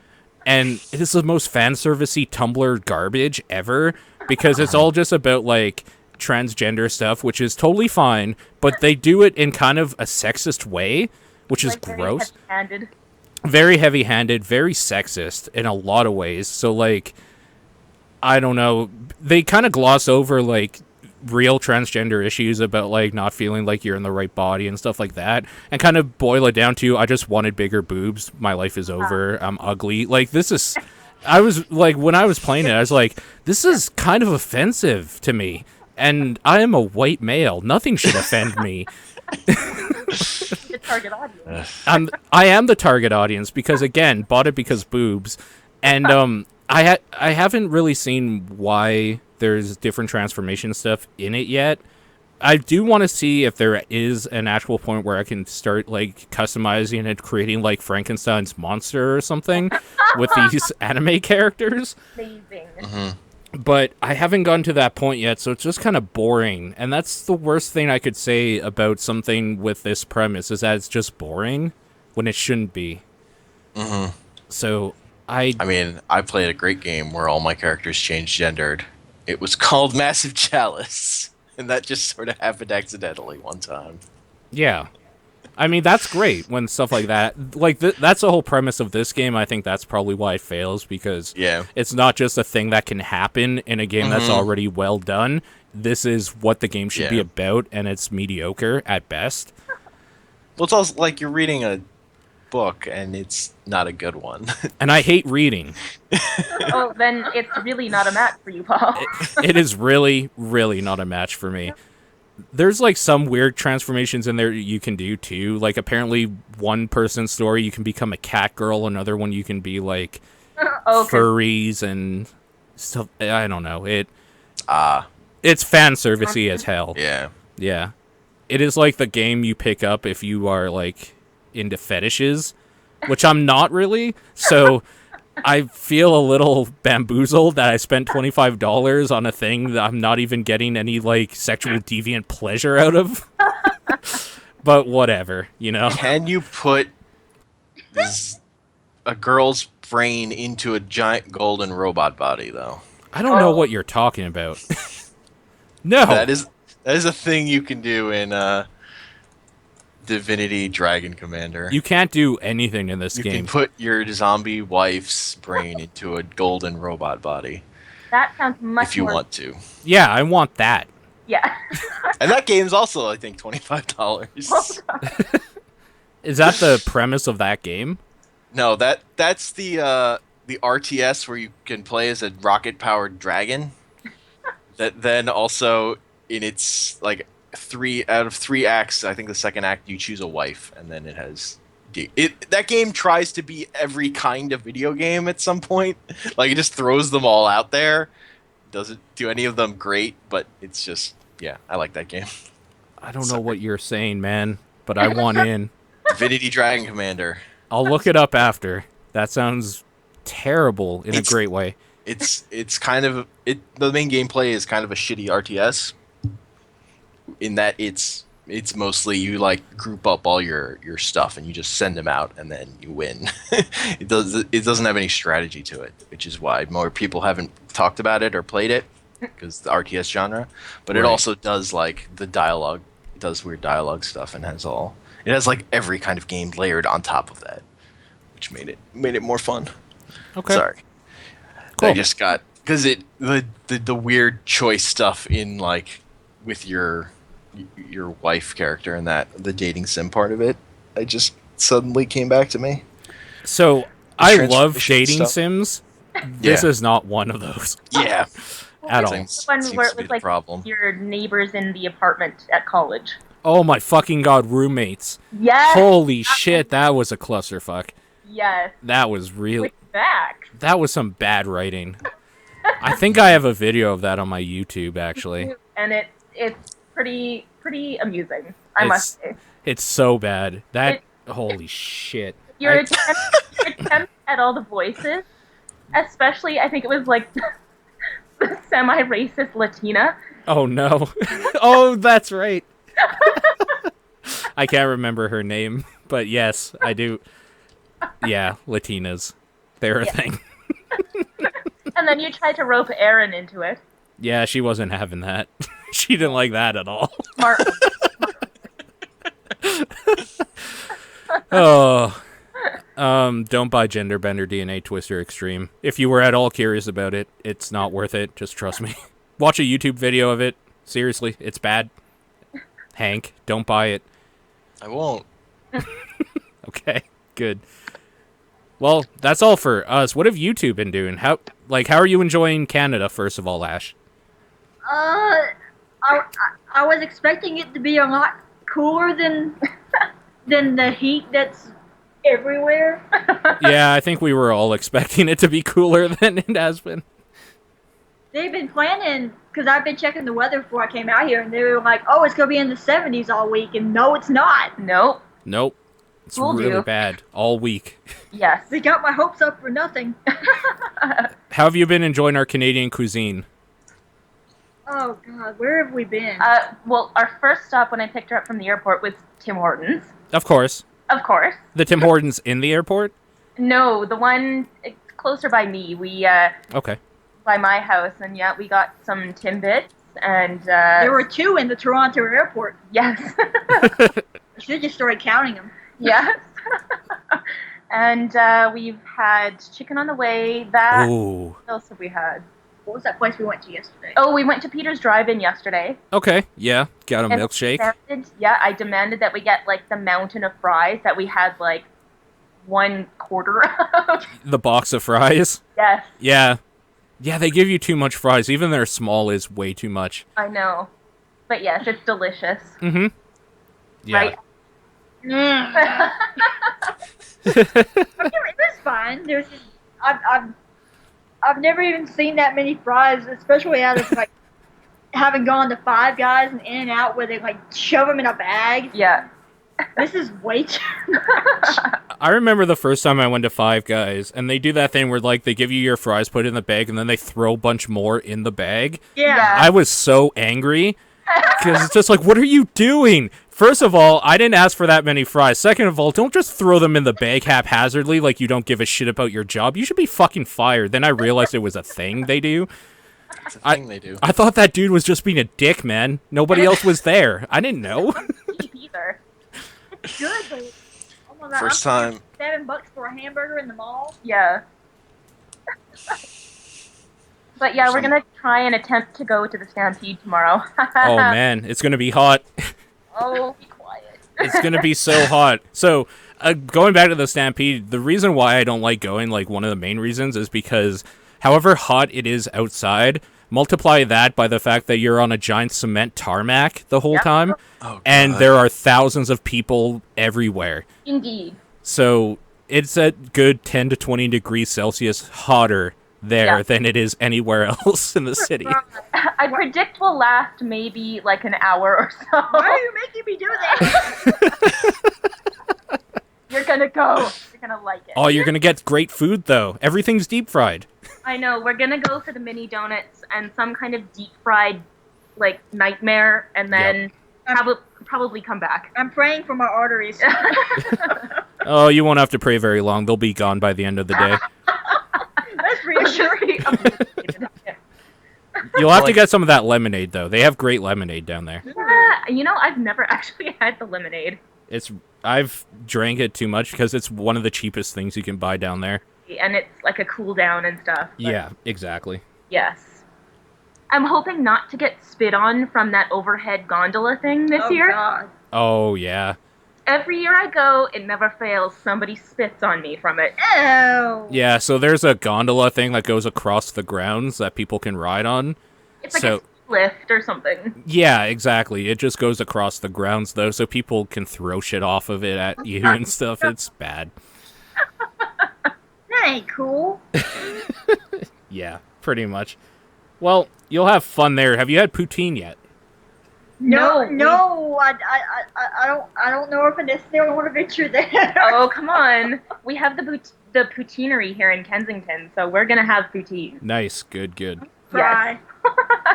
And it is the most fan servicey Tumblr garbage ever, because it's all just about like transgender stuff, which is totally fine, but they do it in kind of a sexist way, which is gross. very heavy-handed, very sexist in a lot of ways. So, like, I don't know. They kind of gloss over, like, real transgender issues about, like, not feeling like you're in the right body and stuff like that, and kind of boil it down to, I just wanted bigger boobs. My life is over. I'm ugly. Like, this is... I was, like, when I was playing it, I was like, this is kind of offensive to me. And I am a white male. Nothing should offend me. The target audience. I am the target audience because, again, bought it because boobs. And I haven't really seen why there's different transformation stuff in it yet. I do want to see if there is an actual point where I can start, like, customizing and creating, like, Frankenstein's monster or something with these anime characters. Amazing. Mm-hmm. But I haven't gotten to that point yet, so it's just kind of boring. And that's the worst thing I could say about something with this premise, is that it's just boring when it shouldn't be. Mm-hmm. So I mean, I played a great game where all my characters changed gendered. It was called Massive Chalice. And that just sort of happened accidentally one time. Yeah. I mean, that's great when stuff like that... Like, that's the whole premise of this game. I think that's probably why it fails, because it's not just a thing that can happen in a game that's already well done. This is what the game should be about, and it's mediocre at best. Well, it's also like you're reading a book, and it's not a good one. And I hate reading. Oh, then it's really not a match for you, Paul. It is really, really not a match for me. There's, like, some weird transformations in there you can do, too. Like, apparently, one person's story, you can become a cat girl. Another one, you can be, like, furries and stuff. I don't know. It's fan servicey as hell. Yeah. Yeah. It is, like, the game you pick up if you are, like, into fetishes, which I'm not really. So I feel a little bamboozled that I spent $25 on a thing that I'm not even getting any, like, sexual deviant pleasure out of. But whatever, you know. Can you put a girl's brain into a giant golden robot body, though? I don't know what you're talking about. No. That is a thing you can do in Divinity Dragon Commander. You can't do anything in this game. You can put your zombie wife's brain into a golden robot body. That sounds much if you more... want to. Yeah, I want that. Yeah. And that game's also, I think, $25. Is that the premise of that game? No, that's the RTS where you can play as a rocket-powered dragon. That then also, in its, like, 3 out of 3 acts, I think the second act you choose a wife, and then it has that game tries to be every kind of video game at some point. Like, it just throws them all out there. Doesn't do any of them great, but it's just, yeah, I like that game. I don't know what you're saying, man, but I want in. Divinity Dragon Commander. I'll look it up after. That sounds terrible in a great way. It's kind of the main gameplay is kind of a shitty RTS. In that it's mostly you, like, group up all your stuff and you just send them out and then you win. It doesn't have any strategy to it, which is why more people haven't talked about it or played it, because the RTS genre. But it also does, like, the dialogue. It does weird dialogue stuff and it has like every kind of game layered on top of that, which made it more fun. Okay. Sorry. Cool. I just got because the weird choice stuff in, like, with your wife character and that the dating sim part of it, I just suddenly came back to me. So I love dating sims. This is not one of those. Yeah. At all. The one where it was like your neighbors in the apartment at college. Oh my fucking god, roommates. Yes. Holy shit, that was a clusterfuck. Yes. That was really back. That was some bad writing. I think I have a video of that on my YouTube, actually. And it's pretty amusing, I must say. It's so bad. Holy shit. Your attempt at all the voices, especially, I think it was like the semi-racist Latina. Oh no. Oh, that's right. I can't remember her name, but yes, I do. Yeah, Latinas. They're a thing. And then you tried to rope Erin into it. Yeah, she wasn't having that. She didn't like that at all. Smart. Oh. Don't buy Gender Bender DNA Twister Extreme. If you were at all curious about it, it's not worth it. Just trust me. Watch a YouTube video of it. Seriously, it's bad. Hank, don't buy it. I won't. Okay, good. Well, that's all for us. What have you two been doing? How are you enjoying Canada, first of all, Ash? I was expecting it to be a lot cooler than the heat that's everywhere. Yeah, I think we were all expecting it to be cooler than it has been. They've been planning, because I've been checking the weather before I came out here, and they were like, oh, it's going to be in the 70s all week, and no, it's not. Nope. It's really bad all week. Yes. They got my hopes up for nothing. How have you been enjoying our Canadian cuisine? Oh, God, where have we been? Well, our first stop when I picked her up from the airport was Tim Hortons. Of course. Of course. The Tim Hortons in the airport? No, the one closer by me. Okay. By my house, and yeah, we got some Timbits, and there were 2 in the Toronto airport. Yes. I should have just started counting them. Yes. And we've had chicken on the way. Ooh. What else have we had? What was that place we went to yesterday? Oh, we went to Peter's Drive-In yesterday. Okay, yeah. Got a And milkshake. I demanded that we get, like, the mountain of fries that we had, like, 1/4 of. The box of fries? Yes. Yeah. Yeah, they give you too much fries. Even their small is way too much. I know. But yes, it's delicious. Mm-hmm. Yeah. Right? Mm. It was fine. There's just, I've never even seen that many fries, especially out of like having gone to Five Guys and In-N-Out where they like shove them in a bag. Yeah. This is way too much. I remember the first time I went to Five Guys, and they do that thing where like they give you your fries, put it in the bag, and then they throw a bunch more in the bag. Yeah. I was so angry because it's just like, what are you doing? First of all, I didn't ask for that many fries. Second of all, don't just throw them in the bag haphazardly like you don't give a shit about your job. You should be fucking fired. Then I realized it was a thing they do. It's a thing they do. I thought that dude was just being a dick, man. Nobody else was there. I didn't know. Either. It's good, but oh my God, First I'm time. $7 for a hamburger in the mall. Yeah. But yeah, we're gonna try and attempt to go to the Stampede tomorrow. Oh man, it's gonna be hot. Oh, be quiet. It's gonna be so hot. So, going back to the Stampede, the reason why I don't like going, like one of the main reasons, is because however hot it is outside, multiply that by the fact that you're on a giant cement tarmac the whole time, and there are thousands of people everywhere. Indeed. So it's a good 10 to 20 degrees Celsius hotter there than it is anywhere else in the city. I predict will last maybe like an hour or so. Why are you making me do that? You're gonna go. You're gonna like it. Oh, you're gonna get great food though. Everything's deep fried. I know. We're gonna go for the mini donuts and some kind of deep fried, like nightmare, and then probably come back. I'm praying for my arteries. Oh, you won't have to pray very long. They'll be gone by the end of the day. That's reassuring. You'll have to get some of that lemonade though. They have great lemonade down there. You know, I've never actually had the lemonade. I've drank it too much because it's one of the cheapest things you can buy down there. And it's like a cool down and stuff. Yeah, exactly. Yes. I'm hoping not to get spit on from that overhead gondola thing this year. God. Oh, yeah. Every year I go, it never fails. Somebody spits on me from it. Oh. Yeah, so there's a gondola thing that goes across the grounds that people can ride on. It's like a lift or something. Yeah, exactly. It just goes across the grounds, though, so people can throw shit off of it at you and stuff. It's bad. That ain't cool. Yeah, pretty much. Well, you'll have fun there. Have you had poutine yet? No, I don't know if I necessarily want to venture there. Oh, come on. We have the poutineery here in Kensington, so we're gonna have poutine. Nice, good. Fry.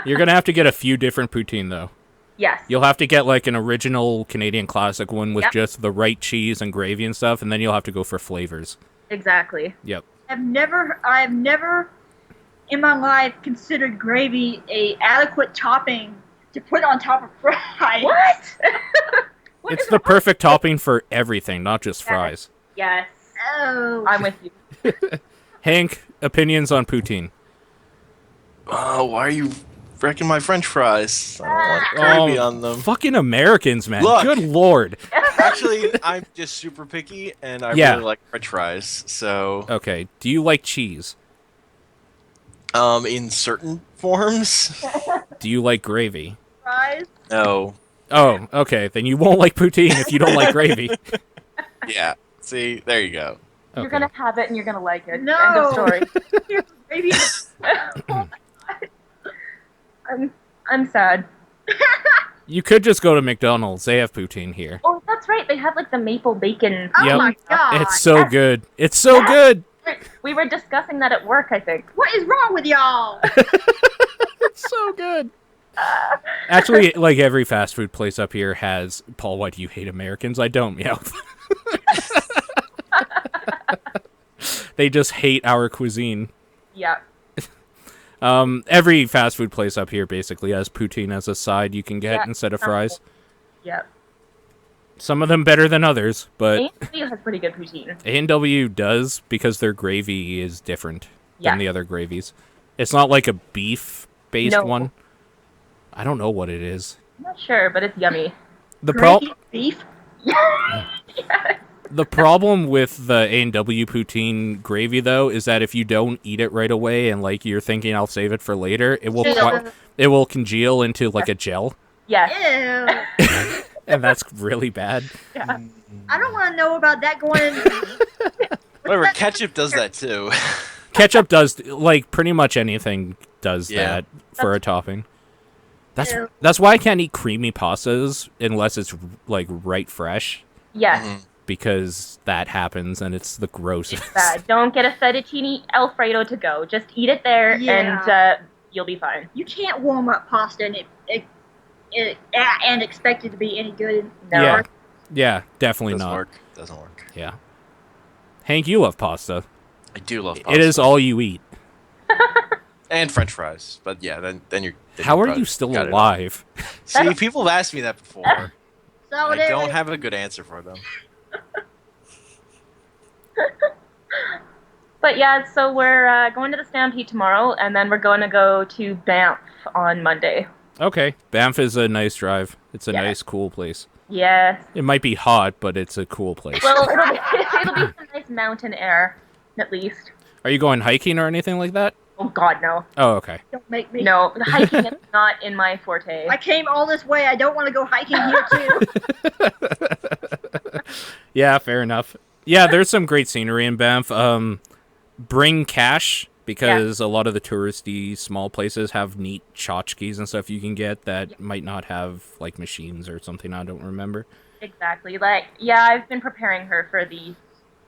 You're gonna have to get a few different poutine, though. Yes. You'll have to get, like, an original Canadian classic one with just the right cheese and gravy and stuff, and then you'll have to go for flavors. Exactly. Yep. I've never in my life considered gravy a adequate topping to put on top of fries. What? It's the perfect topping for everything, not just fries. Yes. Oh. I'm with you. Hank, opinions on poutine? Why are you wrecking my French fries? I don't want gravy on them. Fucking Americans, man. Look. Good lord. Actually, I'm just super picky, and I Yeah. really like French fries. So, Okay. Do you like cheese? in certain forms, Do you like gravy? Fries. no. Oh, okay. Then you won't like poutine if you don't like gravy. Yeah. See, there you go. You're Okay. gonna have it and you're gonna like it. No. End of story. Maybe. I'm sad. You could just go to McDonald's. They have poutine here. Oh, that's right. They have like the maple bacon. Oh Yep. my god. It's so good. It's so good. We were discussing that at work, I think. What is wrong with y'all? It's so good. Actually, like every fast food place up here has, Paul, why do you hate Americans? I don't, meow. They just hate our cuisine. Yeah. Every fast food place up here basically has poutine as a side you can get Yeah. instead of fries. Yeah. Some of them better than others, but A&W has pretty good poutine. A&W does because their gravy is different Yeah. than the other gravies. It's not like a beef-based No. one. I don't know what it is. I'm not sure, but it's yummy. Gravy beef. The problem with the A&W poutine gravy, though, is that if you don't eat it right away and like you're thinking I'll save it for later, it will congeal into like a gel, Yes. Ew. and that's really bad. Yeah. I don't want to know about that going. Whatever, ketchup does that too. Ketchup does, like, pretty much anything does Yeah. that for a topping. Ew. That's why I can't eat creamy pastas unless it's like right fresh, Yes. Mhm. because that happens and it's the grossest. Bad. Don't get a fettuccine Alfredo to go. Just eat it there, Yeah. and you'll be fine. You can't warm up pasta and and expect it to be any good. No. Yeah, definitely Doesn't not. work. Doesn't work. Yeah. Hank, you love pasta. I do love pasta. It is all you eat. And French fries, but yeah, then you're. then How are probably you still got it all. alive? See, people have asked me that before. So I don't have a good answer for them. But yeah, so we're going to the Stampede tomorrow, and then we're going to go to Banff on Monday. Okay. Banff is a nice drive. It's a Yeah. nice, cool place. Yes. It might be hot, but it's a cool place. Well, it'll be some nice mountain air, at least. Are you going hiking or anything like that? Oh God, no. Oh, okay. Don't make me. No, the hiking is not in my forte. I came all this way. I don't want to go hiking here too. Yeah, fair enough. Yeah, there's some great scenery in Banff. Bring cash, because a lot of the touristy small places have neat tchotchkes and stuff you can get that might not have like machines or something. I don't remember. Exactly. Like, yeah, I've been preparing her for the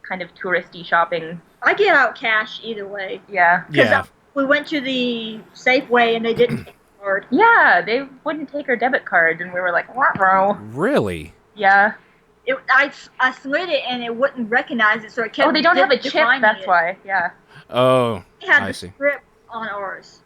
kind of touristy shopping. I get out cash either way. Yeah. Yeah. We went to the Safeway and they didn't take the card. Yeah, they wouldn't take her debit card, and we were like, "Wow." Really? Yeah. I slid it and it wouldn't recognize it, so it kept. Oh, they don't have a chip. declining That's it. why. Yeah. Oh, They had I the see. strip on ours.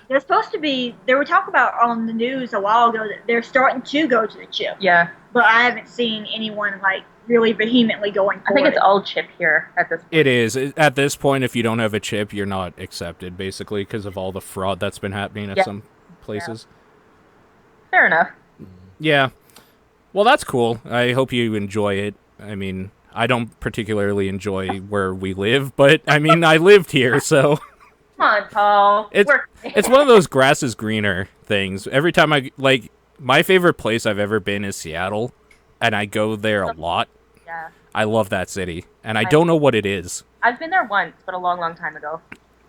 They're supposed to be. They were talking about on the news a while ago that they're starting to go to the chip, Yeah. but I haven't seen anyone like really vehemently going for I think it. it's all chip here at this point. It is. At this point, if you don't have a chip, you're not accepted, basically, because of all the fraud that's been happening at Yeah. some places. Fair enough. Yeah. Well, that's cool. I hope you enjoy it. I mean, I don't particularly enjoy where we live, but, I mean, I lived here, so... Come on, Paul. It's one of those grass is greener things. Every time like, my favorite place I've ever been is Seattle, and I go there a lot. Yeah. I love that city, and I don't know what it is. I've been there once, but a long, long time ago.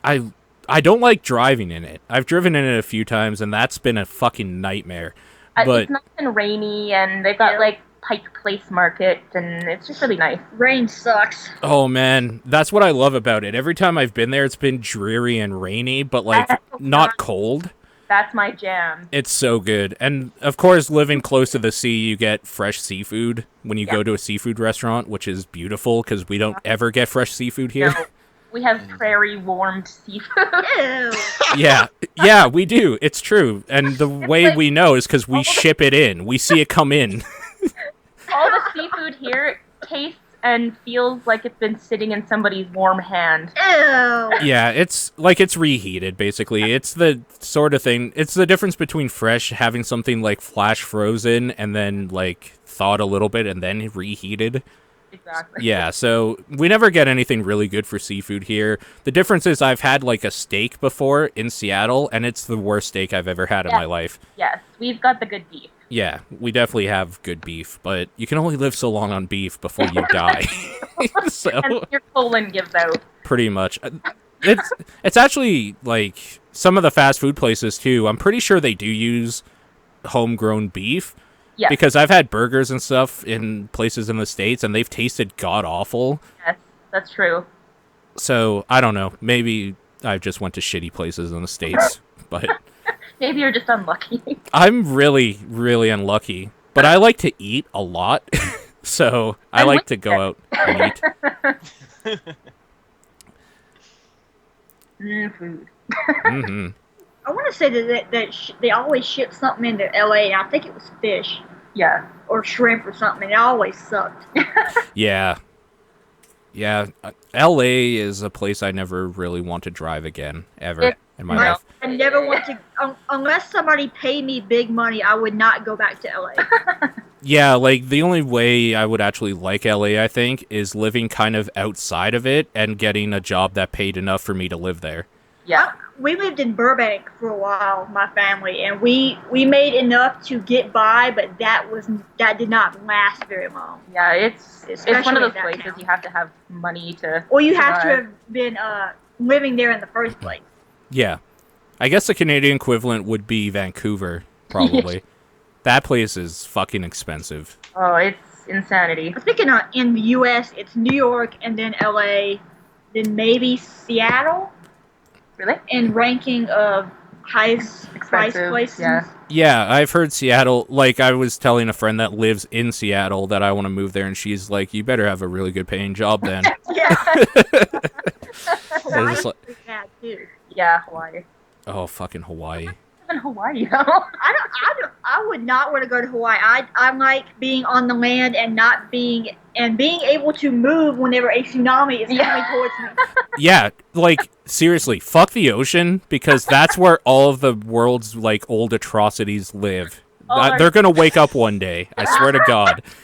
I don't like driving in it. I've driven in it a few times, and that's been a fucking nightmare. But It's nice and rainy, and they've got, like, Pike Place Market, and it's just really nice. Rain sucks. oh man, that's what I love about it. Every time I've been there, it's been dreary and rainy, but like not cold. That's my jam. It's so good. And of course, living close to the sea, you get fresh seafood when you go to a seafood restaurant, which is beautiful because we don't ever get fresh seafood here. No, we have prairie warmed seafood. Ew. Yeah, we do. It's true. And the way we know is because we ship it in. We see it come in. All the seafood here tastes and feels like it's been sitting in somebody's warm hand. Ew. Yeah, it's like it's reheated, basically. It's the sort of thing, it's the difference between fresh, having something like flash frozen, and then like thawed a little bit and then reheated. Exactly. Yeah, so we never get anything really good for seafood here. The difference is I've had like a steak before in Seattle, and it's the worst steak I've ever had in my life. Yes, we've got the good beef. Yeah, we definitely have good beef, but you can only live so long on beef before you die. So And your colon gives out. pretty much. It's actually like some of the fast food places too. I'm pretty sure they do use homegrown beef. Yes. Because I've had burgers and stuff in places in the States, and they've tasted god-awful. Yes, that's true. So, I don't know. Maybe I just went to shitty places in the States. But Maybe you're just unlucky. I'm really, really unlucky. But I like to eat a lot. So, I I'm like with to go you. out and eat. Food. Hmm. I want to say that they always ship something into LA, and I think it was fish Yeah. or shrimp or something. It always sucked. Yeah. Yeah. LA is a place I never really want to drive again, ever, in my life. I never want to, unless somebody paid me big money, I would not go back to LA. Yeah, like, the only way I would actually like LA, I think, is living kind of outside of it and getting a job that paid enough for me to live there. Yeah. We lived in Burbank for a while, my family, and we made enough to get by, but that did not last very long. Yeah, it's one Especially of those in that places town. you have to have money to. Or you have to survive. have been living there in the first place. Yeah. I guess the Canadian equivalent would be Vancouver, probably. That place is fucking expensive. Oh, it's insanity. I'm thinking in the U.S., it's New York and then L.A., then maybe Seattle Really? in ranking of highest price Expensive, places. yeah. Yeah, I've heard Seattle, like, I was telling a friend that lives in Seattle that I want to move there, and she's like, you better have a really good paying job then. Yeah. It's just like, bad too. Yeah, Hawaii. oh, fucking Hawaii. Even Hawaii, though. I would not want to go to Hawaii. I like being on the land and being able to move whenever a tsunami is coming towards me. Yeah, like, seriously, fuck the ocean, because that's where all of the world's, like, old atrocities live. Oh, They're gonna wake up one day, I swear to God. It's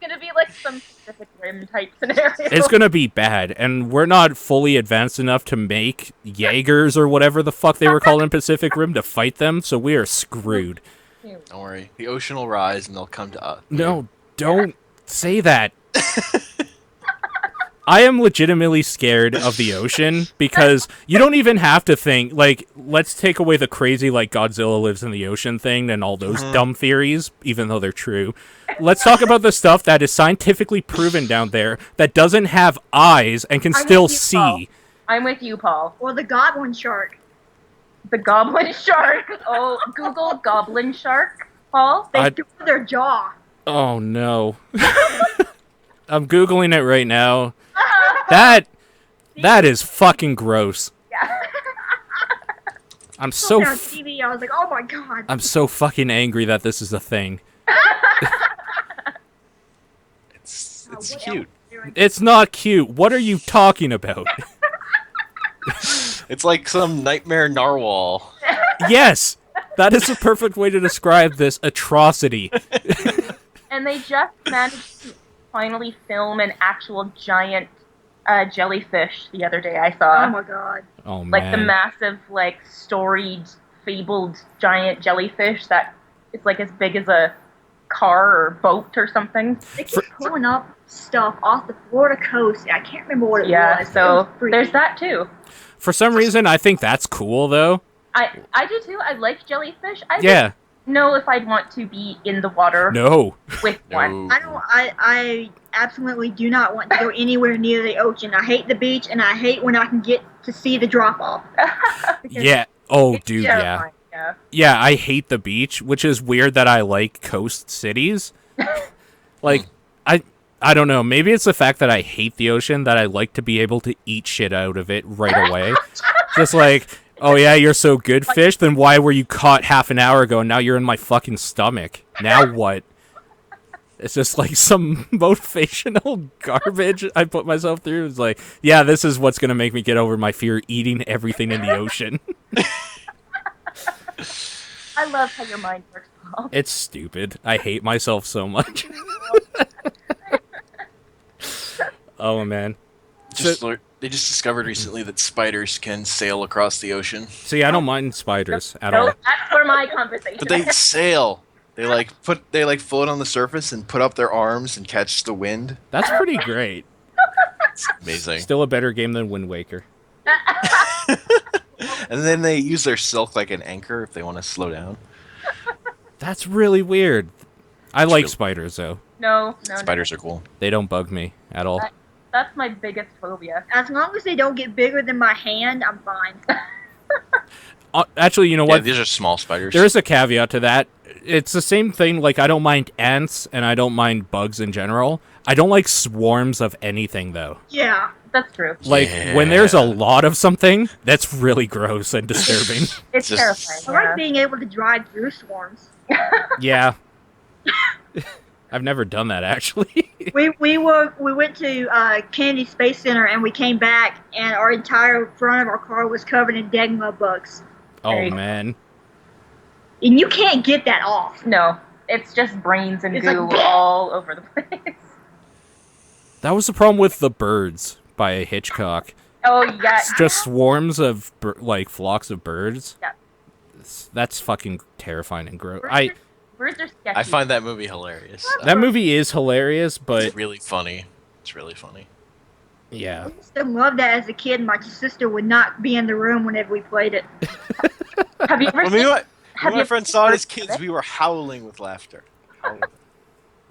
gonna be like some Pacific Rim type scenario. It's gonna be bad, and we're not fully advanced enough to make Jaegers or whatever the fuck they were called in Pacific Rim to fight them, so we are screwed. Don't worry. The ocean will rise and they'll come to us. No, don't say that. I am legitimately scared of the ocean because you don't even have to think, like, let's take away the crazy, like, Godzilla lives in the ocean thing and all those dumb theories, even though they're true. Let's talk about the stuff that is scientifically proven down there that doesn't have eyes and can still see. Paul. I'm with you, Paul. Or the goblin shark. The goblin shark. Oh, Google goblin shark, Paul. They do their jaw. Oh, no. I'm Googling it right now. That is fucking gross. Yeah. I'm so On TV, I was like, oh my god. I'm so fucking angry that this is a thing. It's What cute. else? It's not cute. What are you talking about? It's like some nightmare narwhal. Yes, that is the perfect way to describe this atrocity. And they just managed to finally film an actual giant jellyfish the other day. I Oh saw my god. Oh man. like the massive, like storied, fabled giant jellyfish that is like as big as a car or boat or something. They keep pulling up stuff off the Florida coast. I can't remember what it Yeah, was. so It was freaky. there's that too. For some reason, I think that's cool though. I do too. I like jellyfish. I Yeah. don't know if I'd want to be in the water No. with one. I absolutely do not want to go anywhere near the ocean. I hate the beach, and I hate when I can get to see the drop off. Yeah. Oh, dude. Yeah. Terrifying, yeah. Yeah. I hate the beach, which is weird that I like coast cities. Like, I don't know. Maybe it's the fact that I hate the ocean that I like to be able to eat shit out of it right away. Just like, oh yeah, you're so good, fish. Then why were you caught half an hour ago and now you're in my fucking stomach? Now what? It's just like some motivational garbage I put myself through. It's like, yeah, this is what's going to make me get over my fear eating everything in the ocean. I love how your mind works, Paul. It's stupid. I hate myself so much. Oh, man. They just discovered recently that spiders can sail across the ocean. See, I don't mind spiders at No, all. that's for my conversation. But they sail. They float on the surface and put up their arms and catch the wind. That's pretty great. It's amazing. Still a better game than Wind Waker. And then they use their silk like an anchor if they want to slow down. That's really weird. I like spiders, though. No. Spiders are cool. They don't bug me at all. That's my biggest phobia. As long as they don't get bigger than my hand, I'm fine. Actually, you know Yeah, what? these are small spiders. There is a caveat to that. It's the same thing. Like, I don't mind ants, and I don't mind bugs in general. I don't like swarms of anything, though. Yeah. That's true. Like, when there's a lot of something, that's really gross and disturbing. It's Just- terrifying. I like being able to drive through swarms. Yeah. I've never done that, actually. We went to Kennedy Space Center and we came back and our entire front of our car was covered in dead mud bugs. Oh, man. And you can't get that off. No, it's just brains and It's goo like- all over the place. That was the problem with The Birds by Hitchcock. Oh yeah. It's just swarms of, flocks of birds. Yeah. That's fucking terrifying and gross. Birds are sketchy. I find that movie hilarious. That movie is hilarious, but It's really funny. It's really funny. yeah. I used to love that as a kid. My sister would not be in the room whenever we played it. Have you ever When seen? my you friend seen saw it as Birds of kids, Prey? we were howling with laughter. Howling.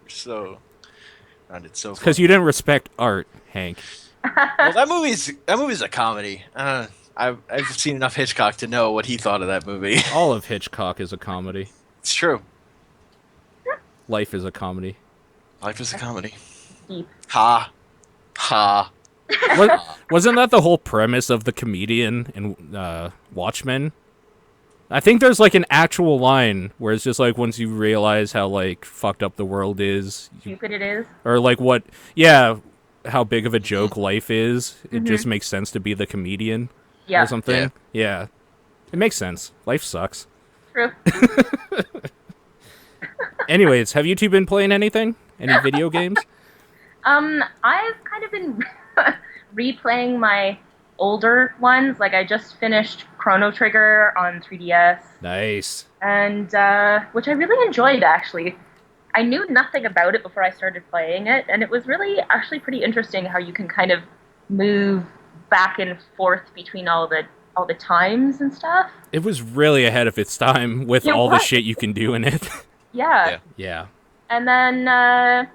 We're so found it so Because funny. you didn't respect art, Hank. Well, that movie's a comedy. I've seen enough Hitchcock to know what he thought of that movie. All of Hitchcock is a comedy. It's true. Life is a comedy. Life is a comedy. Deep. Ha. Ha. Wasn't that the whole premise of the comedian in Watchmen? I think there's like an actual line where it's just like once you realize how like fucked up the world is, Stupid it is. or like how big of a joke life is, it just makes sense to be the comedian Yeah. or something. Yeah. It makes sense. Life sucks. True. Anyways, have you two been playing anything? Any video games? I've kind of been replaying my older ones. Like I just finished Chrono Trigger on 3DS, Nice. and which I really enjoyed actually. I knew nothing about it before I started playing it, and it was really actually pretty interesting how you can kind of move back and forth between all the times and stuff. It was really ahead of its time with It all the was. shit you can do in it. Yeah. Yeah. Yeah. And then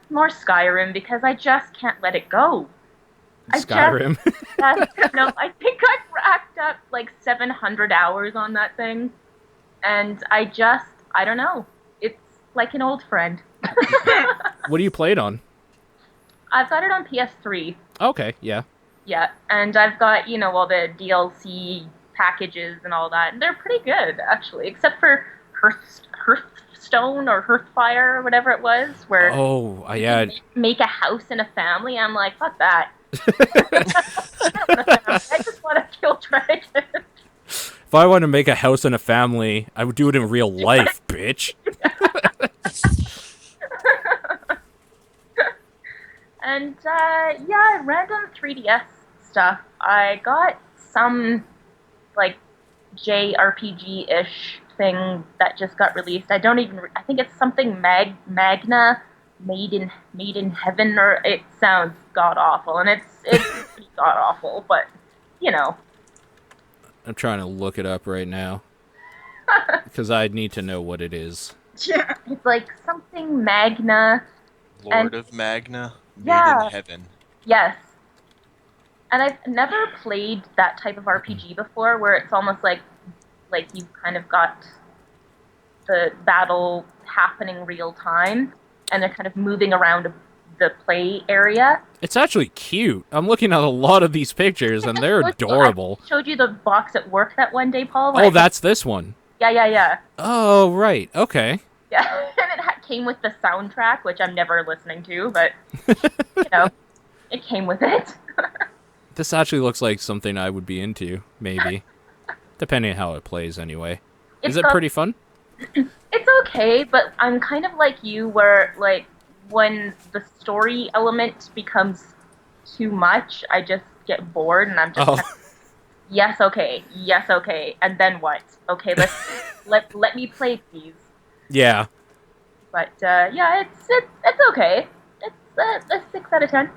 more Skyrim because I just can't let it go. Skyrim. No, I think I've racked up like 700 hours on that thing. And I don't know. It's like an old friend. What do you play it on? I've got it on PS3. Okay, yeah. Yeah. And I've got, all the DLC packages and all that. And they're pretty good, actually. Except for Hearthstone or Hearthfire or whatever it was. Where Oh, yeah. make a house and a family. I'm like, fuck that. I just want to kill dragons. If I want to make a house and a family, I would do it in real life, bitch. And yeah, random 3DS stuff. I got some like JRPG-ish thing that just got released. I think it's something Magna Made in Heaven, or it sounds god awful, and it's pretty god awful, but I'm trying to look it up right now. Because I need to know what it is. Yeah. it's like something Magna. Lord of Magna, made Yeah. in heaven. Yes. And I've never played that type of RPG before, where it's almost like you've kind of got the battle happening real time, and they're kind of moving around the play area. It's actually cute. I'm looking at a lot of these pictures, and they're adorable. I showed you the box at work that one day, Paul. Oh, that's this one. Yeah. Oh, right. Okay. Yeah. And it came with the soundtrack, which I'm never listening to, but it came with it. This actually looks like something I would be into, maybe. Depending on how it plays, anyway. Is it pretty fun? It's okay, but I'm kind of like you, where, like, when the story element becomes too much, I just get bored, and I'm just yes, okay, and then what? Okay, let me play, please. Yeah. But it's okay. It's a 6 out of 10.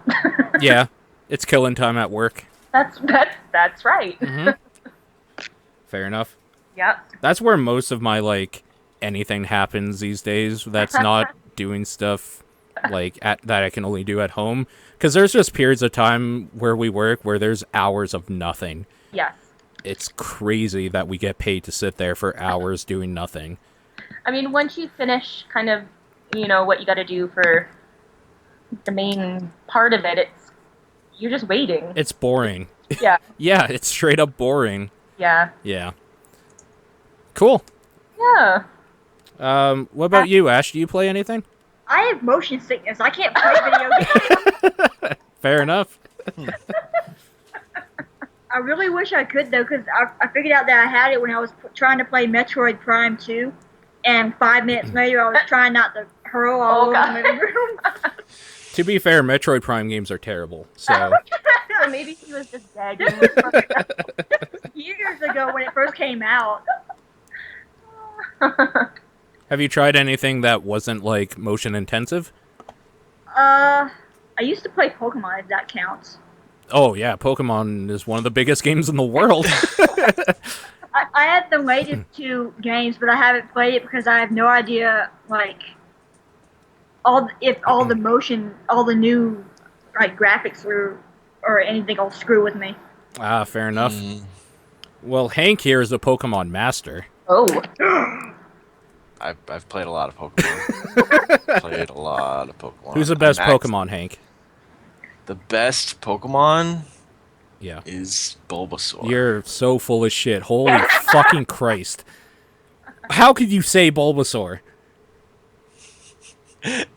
Yeah, it's killing time at work. That's right. Mm-hmm. Fair enough. Yep. That's where most of my, like, anything happens these days. That's not doing stuff like that I can only do at home. Because there's just periods of time where we work where there's hours of nothing. Yes. It's crazy that we get paid to sit there for hours doing nothing. I mean, once you finish kind of, what you got to do for the main part of it, you're just waiting. It's boring. Yeah. Yeah, it's straight up boring. Yeah. Yeah. Cool. Yeah. What about you, Ash? Do you play anything? I have motion sickness. I can't play video games. Fair enough. I really wish I could, though, because I figured out that I had it when I was trying to play Metroid Prime 2, and 5 minutes later I was trying not to hurl all over the living room. To be fair, Metroid Prime games are terrible, so... So maybe he was just dead. Years ago when it first came out. Have you tried anything that wasn't, like, motion intensive? I used to play Pokemon, if that counts. Oh, yeah, Pokemon is one of the biggest games in the world. I have the latest 2 games, but I haven't played it because I have no idea, like, all the motion, all the new, like, graphics or anything will screw with me. Ah, fair enough. Well, Hank here is a Pokemon master. Oh. I've played a lot of Pokemon. Who's the best Pokemon, Hank? The best Pokemon Yeah. is Bulbasaur. You're so full of shit. Holy fucking Christ. How could you say Bulbasaur?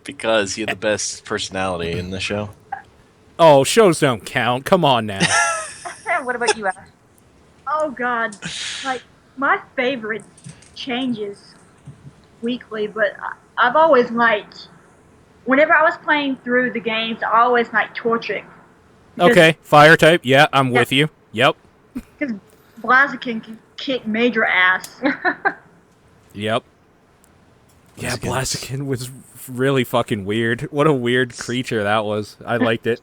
Because he had the best personality in the show. Oh, shows don't count. Come on now. What about you, Ash? Oh, God. Like, my favorite changes weekly, but I've always liked... Whenever I was playing through the games, I always liked Torchic. Okay, fire type. Yeah, I'm with you. Yep. Because Blaziken can kick major ass. Yep. Yeah, Blaziken was really fucking weird. What a weird creature that was. I liked it.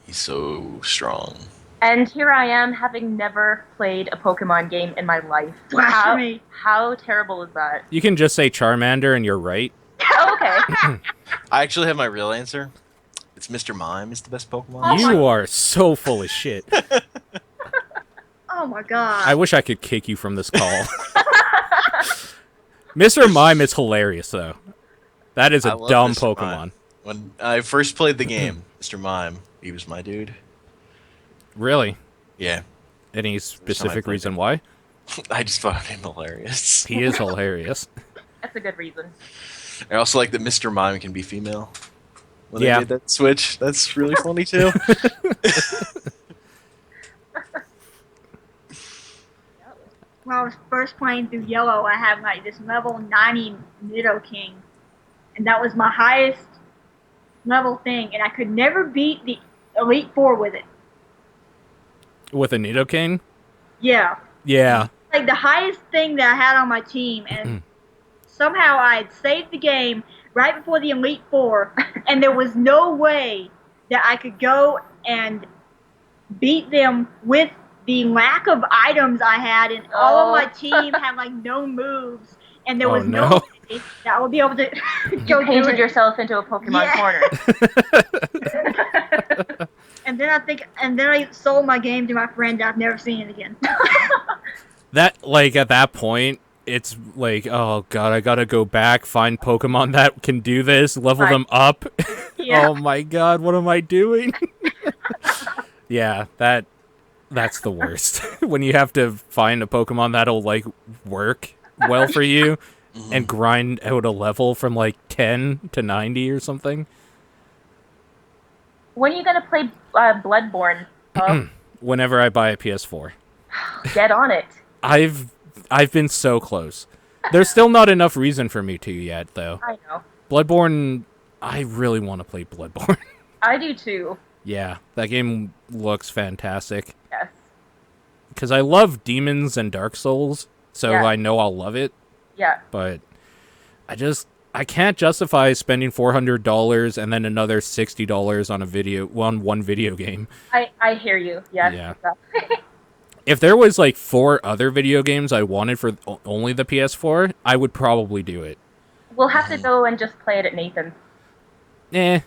He's so strong. And here I am, having never played a Pokemon game in my life. Blasphemy. How terrible is that? You can just say Charmander and you're right. Oh, okay. I actually have my real answer. It's Mr. Mime is the best Pokemon. You are so full of shit. Oh my god. I wish I could kick you from this call. Mr. Mime is hilarious, though. That is a dumb Mr. Pokemon. Mime. When I first played the game, Mr. Mime, he was my dude. Really? Yeah. Any specific reason why? I just found him hilarious. He is hilarious. That's a good reason. I also like that Mr. Mime can be female. When Yeah. they made that switch, that's really funny too. When I was first playing through Yellow, I had like this level 90 Nidoking. And that was my highest level thing. And I could never beat the Elite Four with it. With a Nidoking? Yeah. Yeah. Like the highest thing that I had on my team. And somehow I had saved the game right before the Elite Four. And there was no way that I could go and beat them with the lack of items I had, and all of my team had like no moves, and there was no way that I would be able to go You painted yourself into a Pokemon corner. And then I sold my game to my friend. I've never seen it again. That, like, at that point, it's like, oh god, I gotta go back, find Pokemon that can do this, level them up. Yeah. Oh my god, what am I doing? Yeah, that's the worst. When you have to find a Pokemon that'll, like, work well for you, and grind out a level from like 10 to 90 or something. When are you gonna play Bloodborne? Oh, Whenever I buy a PS4. get on it. I've been so close. There's still not enough reason for me to yet, though. I know. Bloodborne, I really want to play Bloodborne. I do too. Yeah, that game looks fantastic. Yes. Because I love Demons and Dark Souls, so Yeah. I know I'll love it. Yeah. But I can't justify spending $400 and then another $60 on one video game. I hear you. Yes. Yeah. If there was like 4 other video games I wanted for only the PS4, I would probably do it. We'll have to go and just play it at Nathan's. Eh.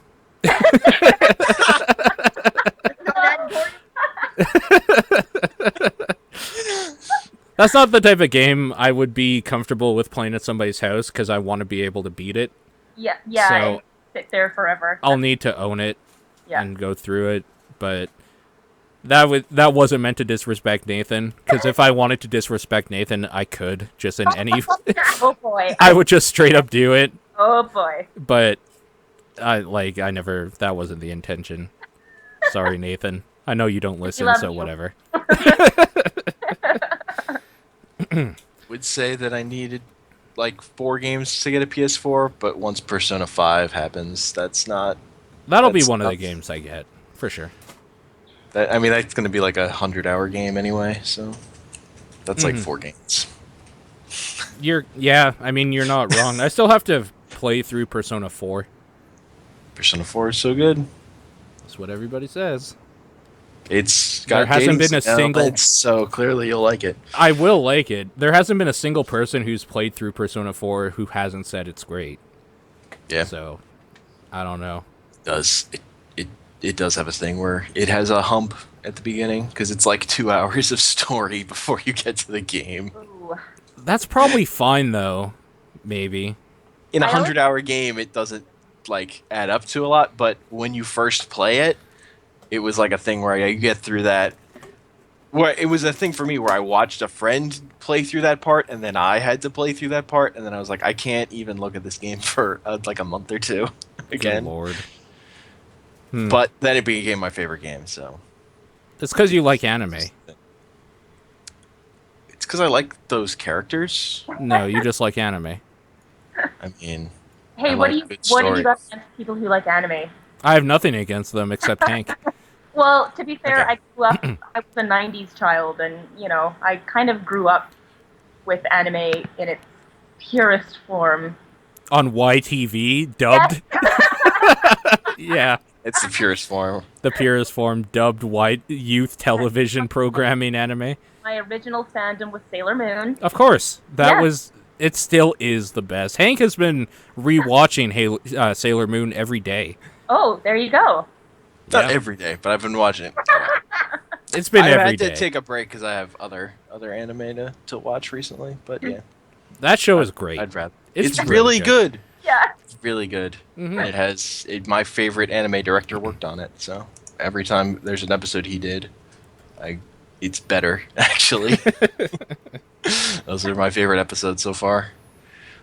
That's not the type of game I would be comfortable with playing at somebody's house because I want to be able to beat it. Yeah. So, and sit there forever. I'll need to own it Yeah. and go through it, but that wasn't meant to disrespect Nathan, because if I wanted to disrespect Nathan, I could, just in any... Oh boy. I would just straight up do it, Oh boy. but I never... That wasn't the intention. Sorry, Nathan. I know you don't listen, love so you. whatever. Would say that I needed like 4 games to get a PS4, but once Persona 5 happens, that's not... That'll be That's one of the tough. games I get, for sure. I mean, that's going to be like a 100-hour game anyway, so that's like 4 games. Yeah, I mean, you're not wrong. I still have to play through Persona 4. Persona 4 is so good. That's what everybody says. It's got There hasn't been a dating single- elements, so clearly you'll like it. I will like it. There hasn't been a single person who's played through Persona 4 who hasn't said it's great. Yeah, So, I don't know. it does have a thing where it has a hump at the beginning because it's like 2 hours of story before you get to the game. Ooh. That's probably fine, though. Maybe. In a I always- 100-hour game, it doesn't like add up to a lot, but when you first play it, it was like a thing where you get through that. Where it was a thing for me where I watched a friend play through that part, and then I had to play through that part, and then I was like, I can't even look at this game for like a month or two again. Good Lord. But then it became my favorite game, so It's because you like anime. it's because I like those characters. No, you just like anime. I mean, Hey, I what like do good you got stories. against people who like anime? I have nothing against them except Hank. Well, to be fair, Okay. I grew up. I was a '90s child, and I kind of grew up with anime in its purest form. On YTV, dubbed. Yeah, it's the purest form. the purest form, dubbed white youth television programming anime. My original fandom was Sailor Moon. Of course, that Yeah. was. It still is the best. Hank has been rewatching Sailor Moon every day. Oh, there you go. Not Yeah. every day, but I've been watching it. It's been I every had day. to take a break because I have other anime to watch recently, but yeah, That show is great. I'd rather. It's It's, really really good. Yeah. It's really good. Mhm. And it has my favorite anime director worked on it, so every time there's an episode he did, it's better actually. Those are my favorite episodes so far.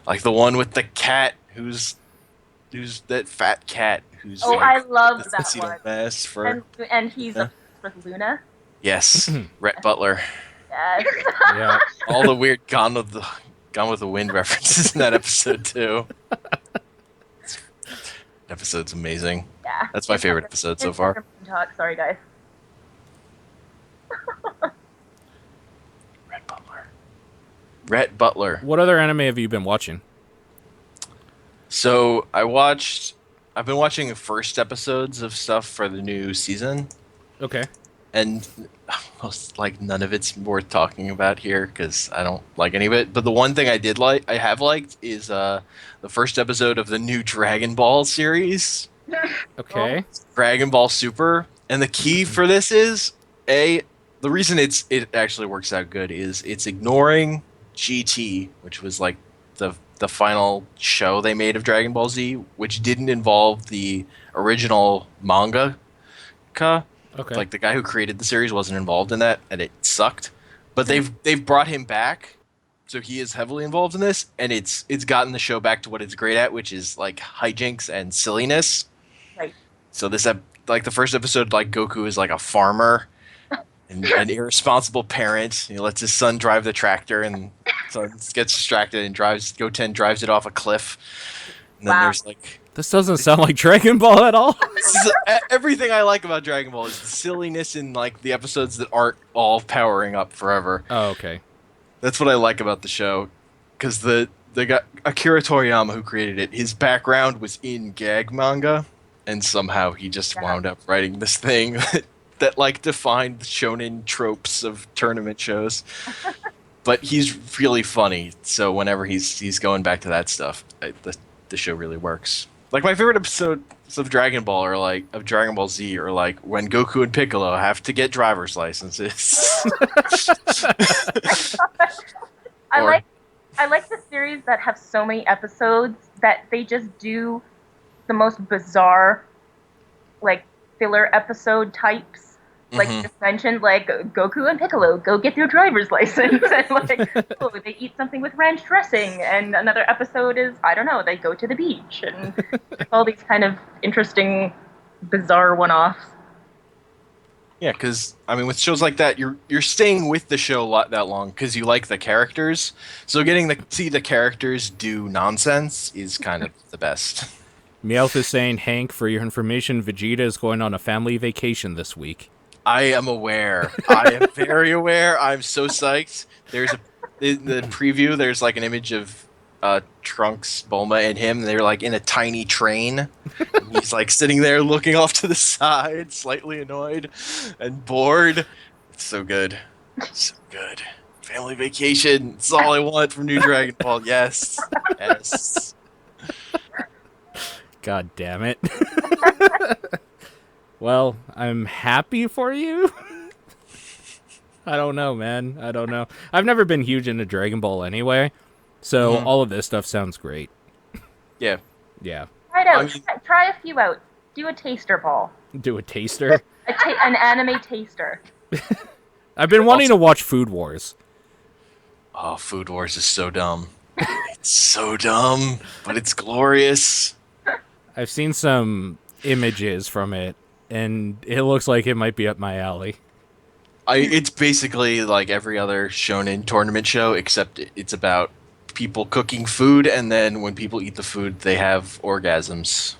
Like the one with the cat, who's that fat cat who's Oh, I love that tuxedo one. mask for And he's Yeah. obsessed with Luna. yes, Rhett Butler. Yes. Yeah. All the weird Gone with the Wind references in that episode too. That episode's amazing. Yeah. That's my favorite episode so far. Talk. Sorry, guys. Rhett Butler. What other anime have you been watching? So I've been watching the first episodes of stuff for the new season, Okay. and almost like none of it's worth talking about here because I don't like any of it. But the one thing I have liked is the first episode of the new Dragon Ball series, Okay. Dragon Ball Super. And the key for this is the reason it actually works out good is it's ignoring GT, which was like the final show they made of Dragon Ball Z, which didn't involve the original manga. Okay. Like the guy who created the series wasn't involved in that, and it sucked. But they've brought him back So he is heavily involved in this, and it's gotten the show back to what it's great at, which is like hijinks and silliness. Right. So like the first episode, like Goku is like a farmer and an irresponsible parent. He lets his son drive the tractor, and son gets distracted and Goten drives it off a cliff. And then there's like this doesn't sound like Dragon Ball at all. everything I like about Dragon Ball is the silliness in like the episodes that aren't all powering up forever. Oh, okay. That's what I like about the show, because the guy Akira Toriyama, who created it, his background was in gag manga, and somehow he just wound up writing this thing that like defined the shonen tropes of tournament shows. But he's really funny, so whenever he's going back to that stuff, the show really works. Like my favorite episodes of Dragon Ball of Dragon Ball Z are like when Goku and Piccolo have to get driver's licenses. I like the series that have so many episodes that they just do the most bizarre, like filler episode types. Like you just mentioned, like Goku and Piccolo go get their driver's license, and like they eat something with ranch dressing, and another episode is I don't know, they go to the beach, and all these kind of interesting, bizarre one-offs. Yeah, because I mean, with shows like that, you're staying with the show that long because you like the characters. So getting to see the characters do nonsense is kind of the best. Meowth is saying, Hank, for your information, Vegeta is going on a family vacation this week. I am aware. I am very aware. I'm so psyched. In the preview, there's like an image of Trunks, Bulma, and him. They're like in a tiny train. And he's like sitting there looking off to the side, slightly annoyed and bored. It's so good. So good. Family vacation. It's all I want from New Dragon Ball. Yes. Yes. God damn it. Well, I'm happy for you. I don't know, man. I don't know. I've never been huge into Dragon Ball anyway, so all of this stuff sounds great. Yeah. Yeah. Try it out. Try a few out. Do a taster ball. Do a taster? An anime taster. I've been wanting to watch Food Wars. Oh, Food Wars is so dumb. It's so dumb, but it's glorious. I've seen some images from it, and it looks like it might be up my alley. It's basically like every other shonen tournament show, except it's about people cooking food, and then when people eat the food, they have orgasms.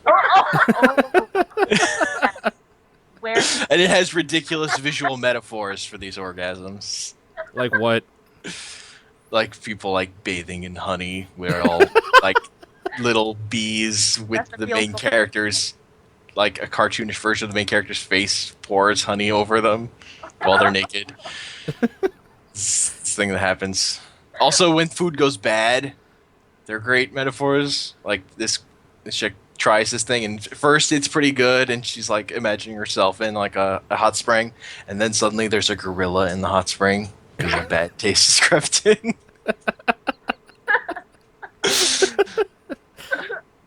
Where? And it has ridiculous visual metaphors for these orgasms. Like what? Like people like bathing in honey, where all like little bees with the main characters, like a cartoonish version of the main character's face pours honey over them while they're naked. This thing that happens. Also, when food goes bad, they're great metaphors. Like this chick tries this thing, and first it's pretty good, and she's like imagining herself in like a hot spring, and then suddenly there's a gorilla in the hot spring because a bad taste is crept in.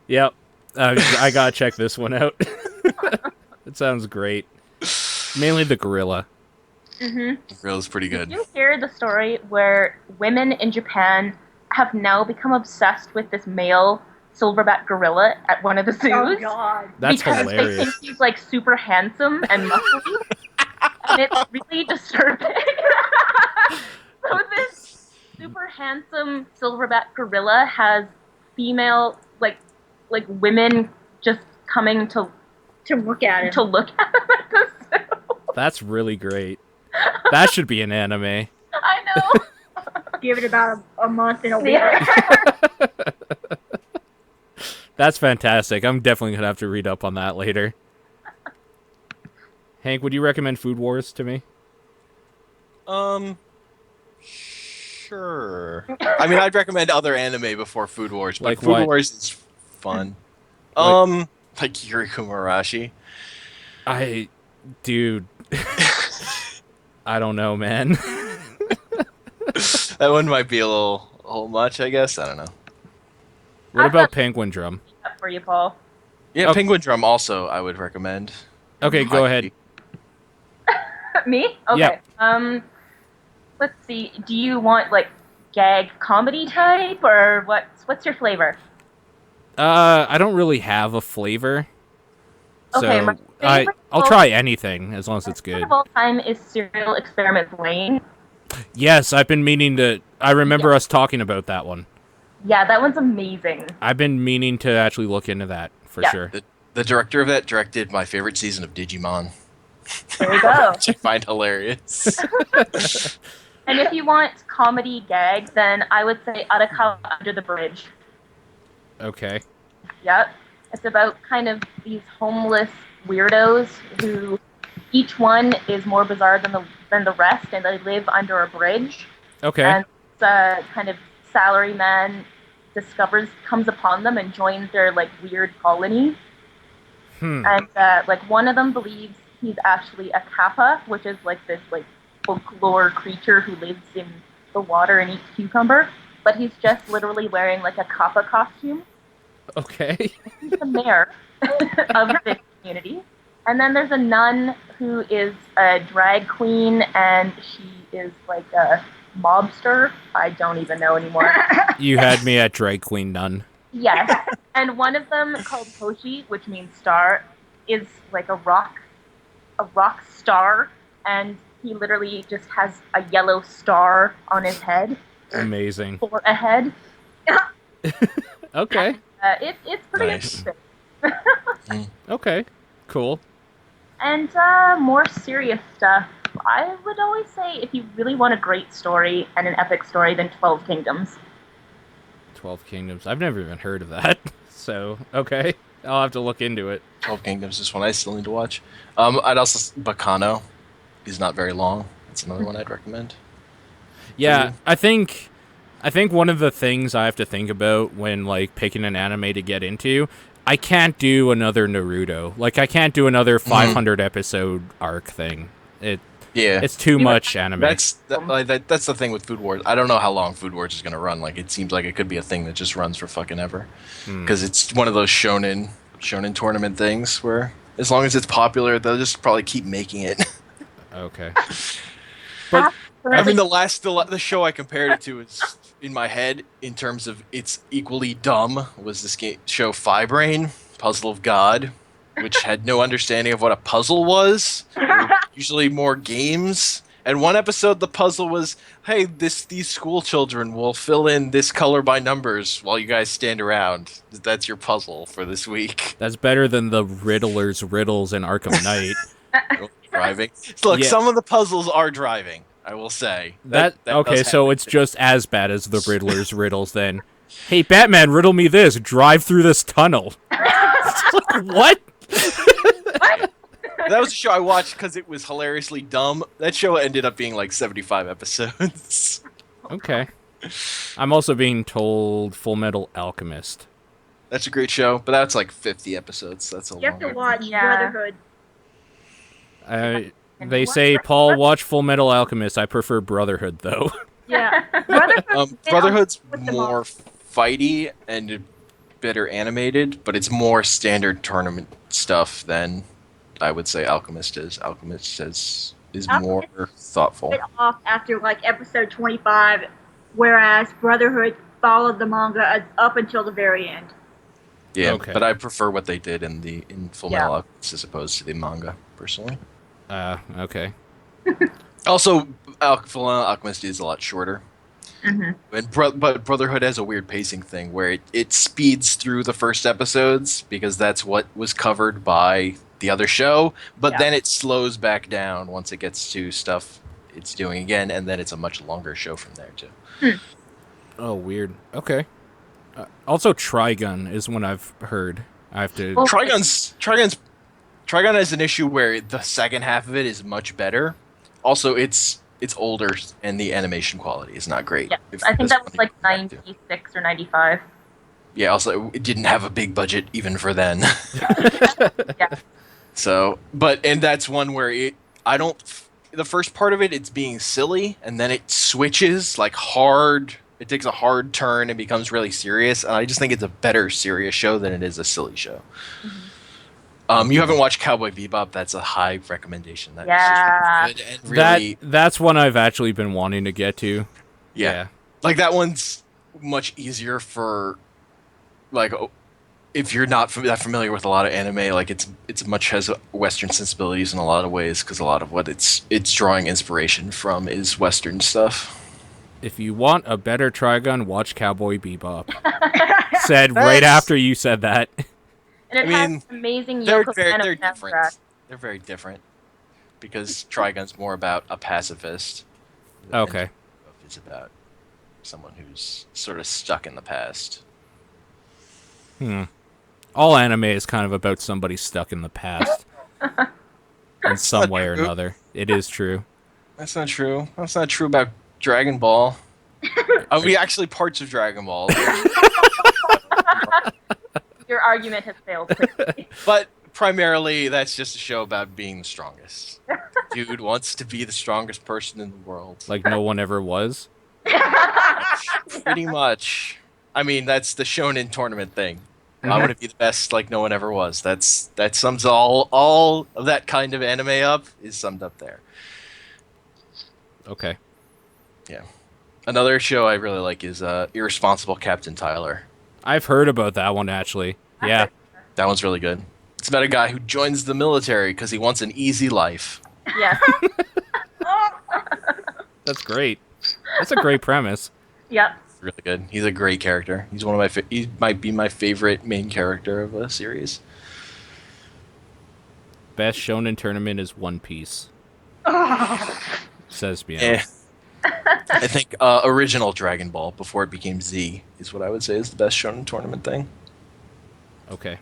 Yep. I gotta check this one out. It sounds great. Mainly the gorilla. Mm-hmm. The gorilla's pretty good. Did you hear the story where women in Japan have now become obsessed with this male silverback gorilla at one of the zoos? Oh, God. That's because hilarious. They think he's like super handsome and muscly, and it's really disturbing. So this super handsome silverback gorilla has female like women just coming to look at him. To look at him at the zoo. That's really great. That should be an anime. I know. Give it about a month and a week. That's fantastic. I'm definitely going to have to read up on that later. Hank, would you recommend Food Wars to me? Sure. I mean, I'd recommend other anime before Food Wars, but Like Food what? Wars is fun. Like Yuriko Marashi. Dude. I don't know, man. That one might be a little much, I guess. I don't know. What about Penguin Drum? For you, Paul. Yeah, Oh. Penguin Drum also I would recommend. Okay, go ahead. Me? Okay. Yeah. Let's see. Do you want like gag comedy type, or what's your flavor? I don't really have a flavor. Okay, So my favorite I'll try anything as long as it's good. of all time is Serial Experiment Blaine. Yes, I've been meaning to. I remember us talking about that one. Yeah, that one's amazing. I've been meaning to actually look into that for sure. The director of that directed my favorite season of Digimon. There you go. Which I find hilarious. And if you want comedy gag, then I would say Arakawa Under the Bridge. Okay. Yep. It's about kind of these homeless weirdos who each one is more bizarre than the rest, and they live under a bridge. Okay. And kind of salaryman comes upon them and joins their like weird colony. And like one of them believes he's actually a kappa, which is like this like folklore creature who lives in the water and eats cucumber, but he's just literally wearing like a kappa costume. Okay. He's the mayor of this community. And then there's a nun who is a drag queen, and she is like a mobster. I don't even know anymore. You had me at drag queen nun. Yes. And one of them, called Hoshi, which means star, is like a rock star, and he literally just has a yellow star on his head. Amazing. For a head. Okay. It's pretty interesting. Okay. Cool. And more serious stuff. I would always say if you really want a great story and an epic story, then 12 Kingdoms. 12 Kingdoms. I've never even heard of that. So, okay. I'll have to look into it. 12 Kingdoms is one I still need to watch. I'd also Bacano. He's not very long. That's another one I'd recommend. Yeah, I think one of the things I have to think about when like picking an anime to get into, I can't do another Naruto. Like I can't do another 500 episode arc thing. It's too much anime. That's the thing with Food Wars. I don't know how long Food Wars is going to run. Like it seems like it could be a thing that just runs for fucking ever. Because it's one of those shonen tournament things where as long as it's popular, they'll just probably keep making it. Okay. But I mean, the show I compared it to is in my head in terms of it's equally dumb was this show Fibrain, Puzzle of God, which had no understanding of what a puzzle was. Usually more games. And one episode, the puzzle was, hey, these school children will fill in this color by numbers while you guys stand around. That's your puzzle for this week. That's better than the Riddler's riddles in Arkham Knight. Driving. Look, some of the puzzles are driving, I will say. That okay, so it's just as bad as the Riddler's riddles then. Hey, Batman, riddle me this. Drive through this tunnel. Like, what? That was a show I watched because it was hilariously dumb. That show ended up being like 75 episodes. Okay. I'm also being told Full Metal Alchemist. That's a great show, but that's like 50 episodes. That's a You have to watch Brotherhood. They say, Paul, watch Full Metal Alchemist. I prefer Brotherhood, though. Yeah. Brotherhood's more fighty and better animated, but it's more standard tournament stuff than I would say Alchemist is. Alchemist is more thoughtful. Off after like episode 25, whereas Brotherhood followed the manga up until the very end. Yeah, okay. But I prefer what they did in Full Metal Alchemist as opposed to the manga, personally. Okay. Also, Full Metal Alchemist is a lot shorter. But Brotherhood has a weird pacing thing where it speeds through the first episodes because that's what was covered by the other show, but then it slows back down once it gets to stuff it's doing again, and then it's a much longer show from there too. Oh, weird. Okay. Also, Trigun is one I've heard. I have to. Trigun has an issue where the second half of it is much better. Also, it's older and the animation quality is not great. Yeah, I think that was like 96 or 95. Yeah, also it didn't have a big budget even for then. Yeah. So, and that's one where the first part of it's being silly, and then it switches like hard. It takes a hard turn and becomes really serious, and I just think it's a better serious show than it is a silly show. You haven't watched Cowboy Bebop? That's a high recommendation. Yeah. Good and really, that's one I've actually been wanting to get to. Yeah. Like that one's much easier for like if you're not that familiar with a lot of anime. Like it's much has Western sensibilities in a lot of ways because a lot of what it's drawing inspiration from is Western stuff. If you want a better Trigun, watch Cowboy Bebop. Said right after you said that. And it has amazing Yoko they're different. They're very different because Trigun's more about a pacifist. Okay. It's about someone who's sort of stuck in the past. All anime is kind of about somebody stuck in the past. In some way or another. It is true. That's not true. That's not true about Dragon Ball. Actually parts of Dragon Ball. Your argument has failed quickly. But primarily, that's just a show about being the strongest. Dude wants to be the strongest person in the world. Like no one ever was? Pretty much. I mean, that's the shonen tournament thing. I want to be the best like no one ever was. That sums all of that kind of anime up is summed up there. Okay. Yeah. Another show I really like is Irresponsible Captain Tyler. I've heard about that one, actually. Yeah. That one's really good. It's about a guy who joins the military because he wants an easy life. Yes. That's great. That's a great premise. Yep. Really good. He's a great character. He's one of he might be my favorite main character of a series. Best shonen tournament is One Piece. Says Meow. Yeah. I think original Dragon Ball before it became Z is what I would say is the best shonen tournament thing. Okay.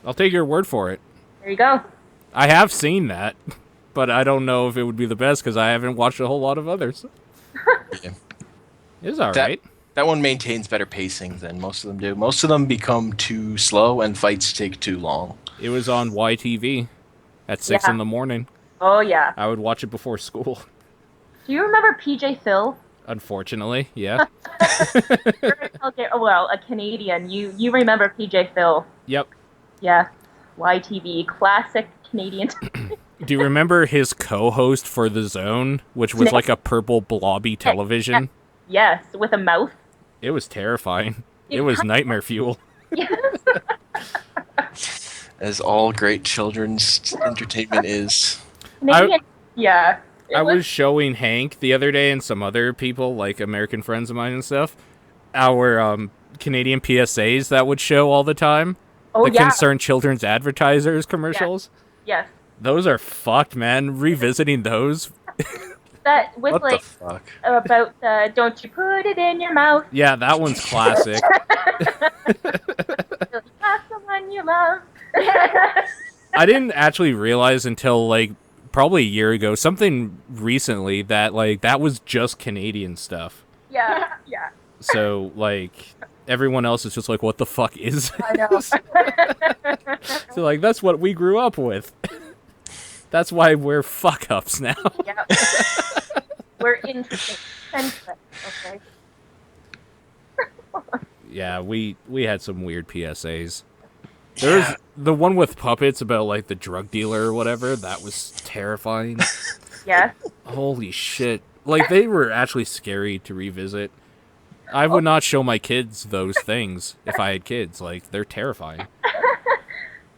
I'll take your word for it. There you go. I have seen that, but I don't know if it would be the best because I haven't watched a whole lot of others. Yeah. It's alright. That one maintains better pacing than most of them do. Most of them become too slow and fights take too long. It was on YTV at 6 in the morning. Oh, yeah. I would watch it before school. Do you remember PJ Phil? Unfortunately, yeah. Okay, well, a Canadian. You remember PJ Phil? Yep. Yeah. YTV. Classic Canadian. Do you remember his co-host for The Zone, which was like a purple blobby television? Yes, with a mouth. It was terrifying. It was nightmare fuel. Yes. As all great children's entertainment is. Yeah. I was showing Hank the other day and some other people, like American friends of mine and stuff, our Canadian PSAs that would show all the time. Oh, the Concerned Children's Advertisers commercials. Yes. Those are fucked, man. Revisiting those. That with what like the fuck? About don't you put it in your mouth. Yeah, that one's classic. Pass the one you love. I didn't actually realize until like probably a year ago, something recently, that like that was just Canadian stuff. Yeah, yeah. So like everyone else is just like, what the fuck is this? I know. So like that's what we grew up with. That's why we're fuck ups now. Yep. We're interesting. Okay. Yeah, we had some weird PSAs. There was the one with puppets about like the drug dealer or whatever. That was terrifying. Yes. Holy shit. Like they were actually scary to revisit. I would not show my kids those things if I had kids. Like they're terrifying.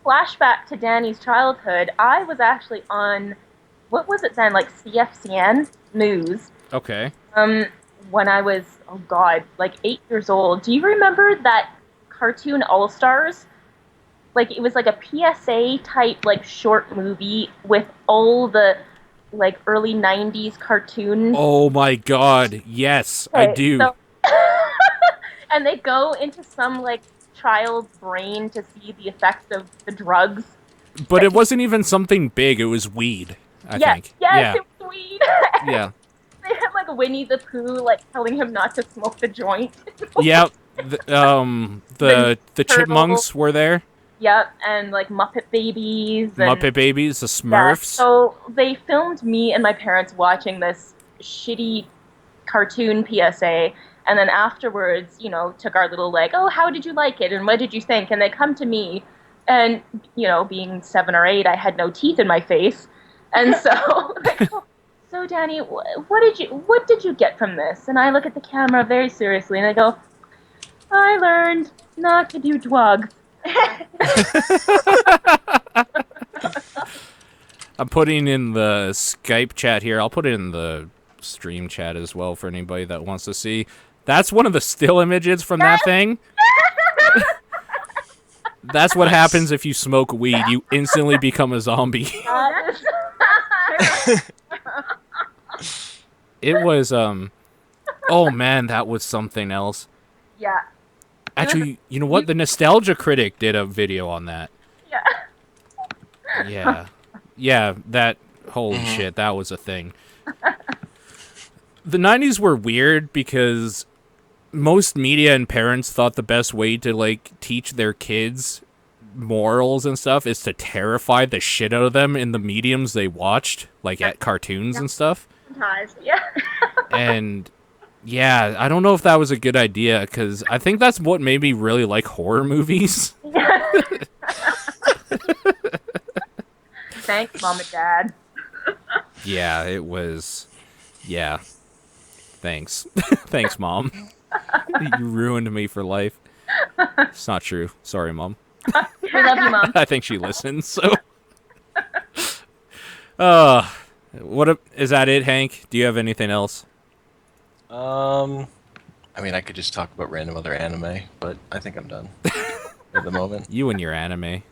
Flashback to Dani's childhood. I was actually on, what was it then? Like CFCN News. Okay. When I was, oh god, like 8 years old. Do you remember that cartoon All Stars? Like it was like a PSA type like short movie with all the like early 90s cartoons. Oh my god, yes, Okay, I do. So and they go into some like child's brain to see the effects of the drugs. But it wasn't even something big, it was weed, I think. Yes, it was weed. Yeah. They had like a Winnie the Pooh like telling him not to smoke the joint. Yep. The chipmunks were there. Yep, and like Muppet Babies. And, Muppet Babies, the Smurfs. Yeah, so they filmed me and my parents watching this shitty cartoon PSA, and then afterwards, you know, took our little like, oh, how did you like it, and what did you think? And they come to me, and you know, being 7 or 8, I had no teeth in my face, and so like, so Dani, what did you get from this? And I look at the camera very seriously and I go, I learned not to do drugs. I'm putting in the Skype chat here. I'll put it in the stream chat as well for anybody that wants to see. That's one of the still images from that thing. That's what happens if you smoke weed. You instantly become a zombie. It was, oh man, that was something else. Yeah. Actually, you know what? The Nostalgia Critic did a video on that. Yeah. Yeah. Yeah, that, holy shit, that was a thing. The 90s were weird because most media and parents thought the best way to, like, teach their kids morals and stuff is to terrify the shit out of them in the mediums they watched, like at cartoons and stuff. Yeah. And yeah, I don't know if that was a good idea because I think that's what made me really like horror movies. Thanks, Mom and Dad. Yeah, it was. Yeah. Thanks. Thanks, Mom. You ruined me for life. It's not true. Sorry, Mom. We love you, Mom. I think she listens, so. Is that it, Hank? Do you have anything else? I mean, I could just talk about random other anime, but I think I'm done at the moment. You and your anime.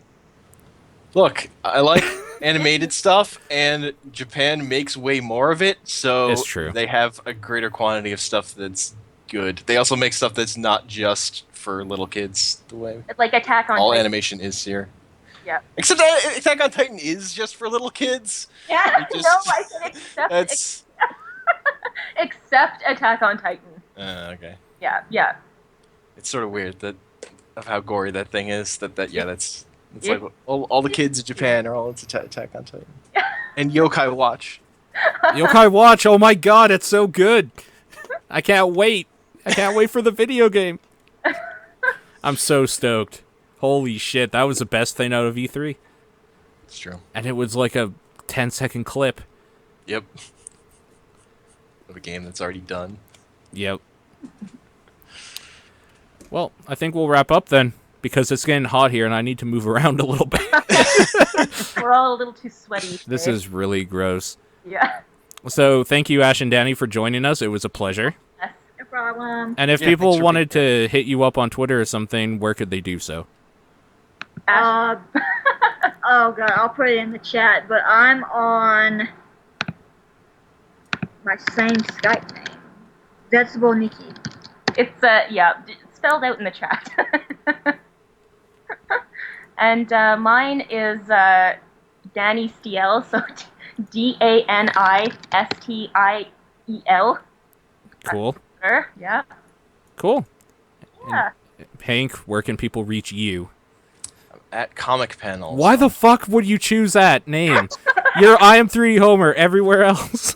Look, I like animated stuff, and Japan makes way more of it, so It's true. they have a greater quantity of stuff that's good. They also make stuff that's not just for little kids, the way Like Attack on all Titan. animation is here. Yeah. Except that Attack on Titan is just for little kids. Yeah. It just- No, I said except That's except Attack on Titan. okay. Yeah. It's sort of weird that of how gory that thing is. That's like all the kids in Japan are all into Attack on Titan. And Yokai Watch. Yokai Watch, oh my god, it's so good. I can't wait. I can't wait for the video game. I'm so stoked. Holy shit, that was the best thing out of E3. It's true. And it was like a 10-second clip. Yep. Of a game that's already done. Yep. Well, I think we'll wrap up then, because it's getting hot here and I need to move around a little bit. We're all a little too sweaty. This today. is really gross. Yeah. So thank you, Ash and Dani, for joining us. It was a pleasure. No problem. And if Yeah, people thanks for wanted to hit you up on Twitter or something, where could they do so? Oh god, I'll put it in the chat, but I'm on my same Skype name. Vetsubo Nikki. It's spelled out in the chat. And mine is Dani Stiel, so DANISTIEL. Cool. Yeah. Cool. Yeah. Hank, where can people reach you? At Comic Panels. Why the fuck would you choose that name? You're I Am 3D Homer everywhere else.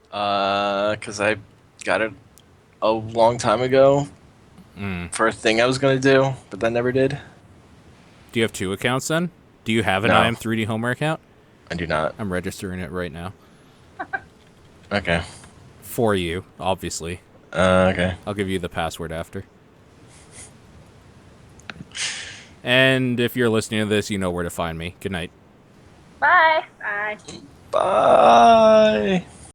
Because I got it a long time ago for a thing I was going to do, but that never did. Do you have two accounts then? Do you have an No. I Am 3D Homer account? I do not. I'm registering it right now. Okay. For you, obviously. Okay. I'll give you the password after. And if you're listening to this, you know where to find me. Good night. Bye. Bye. Bye.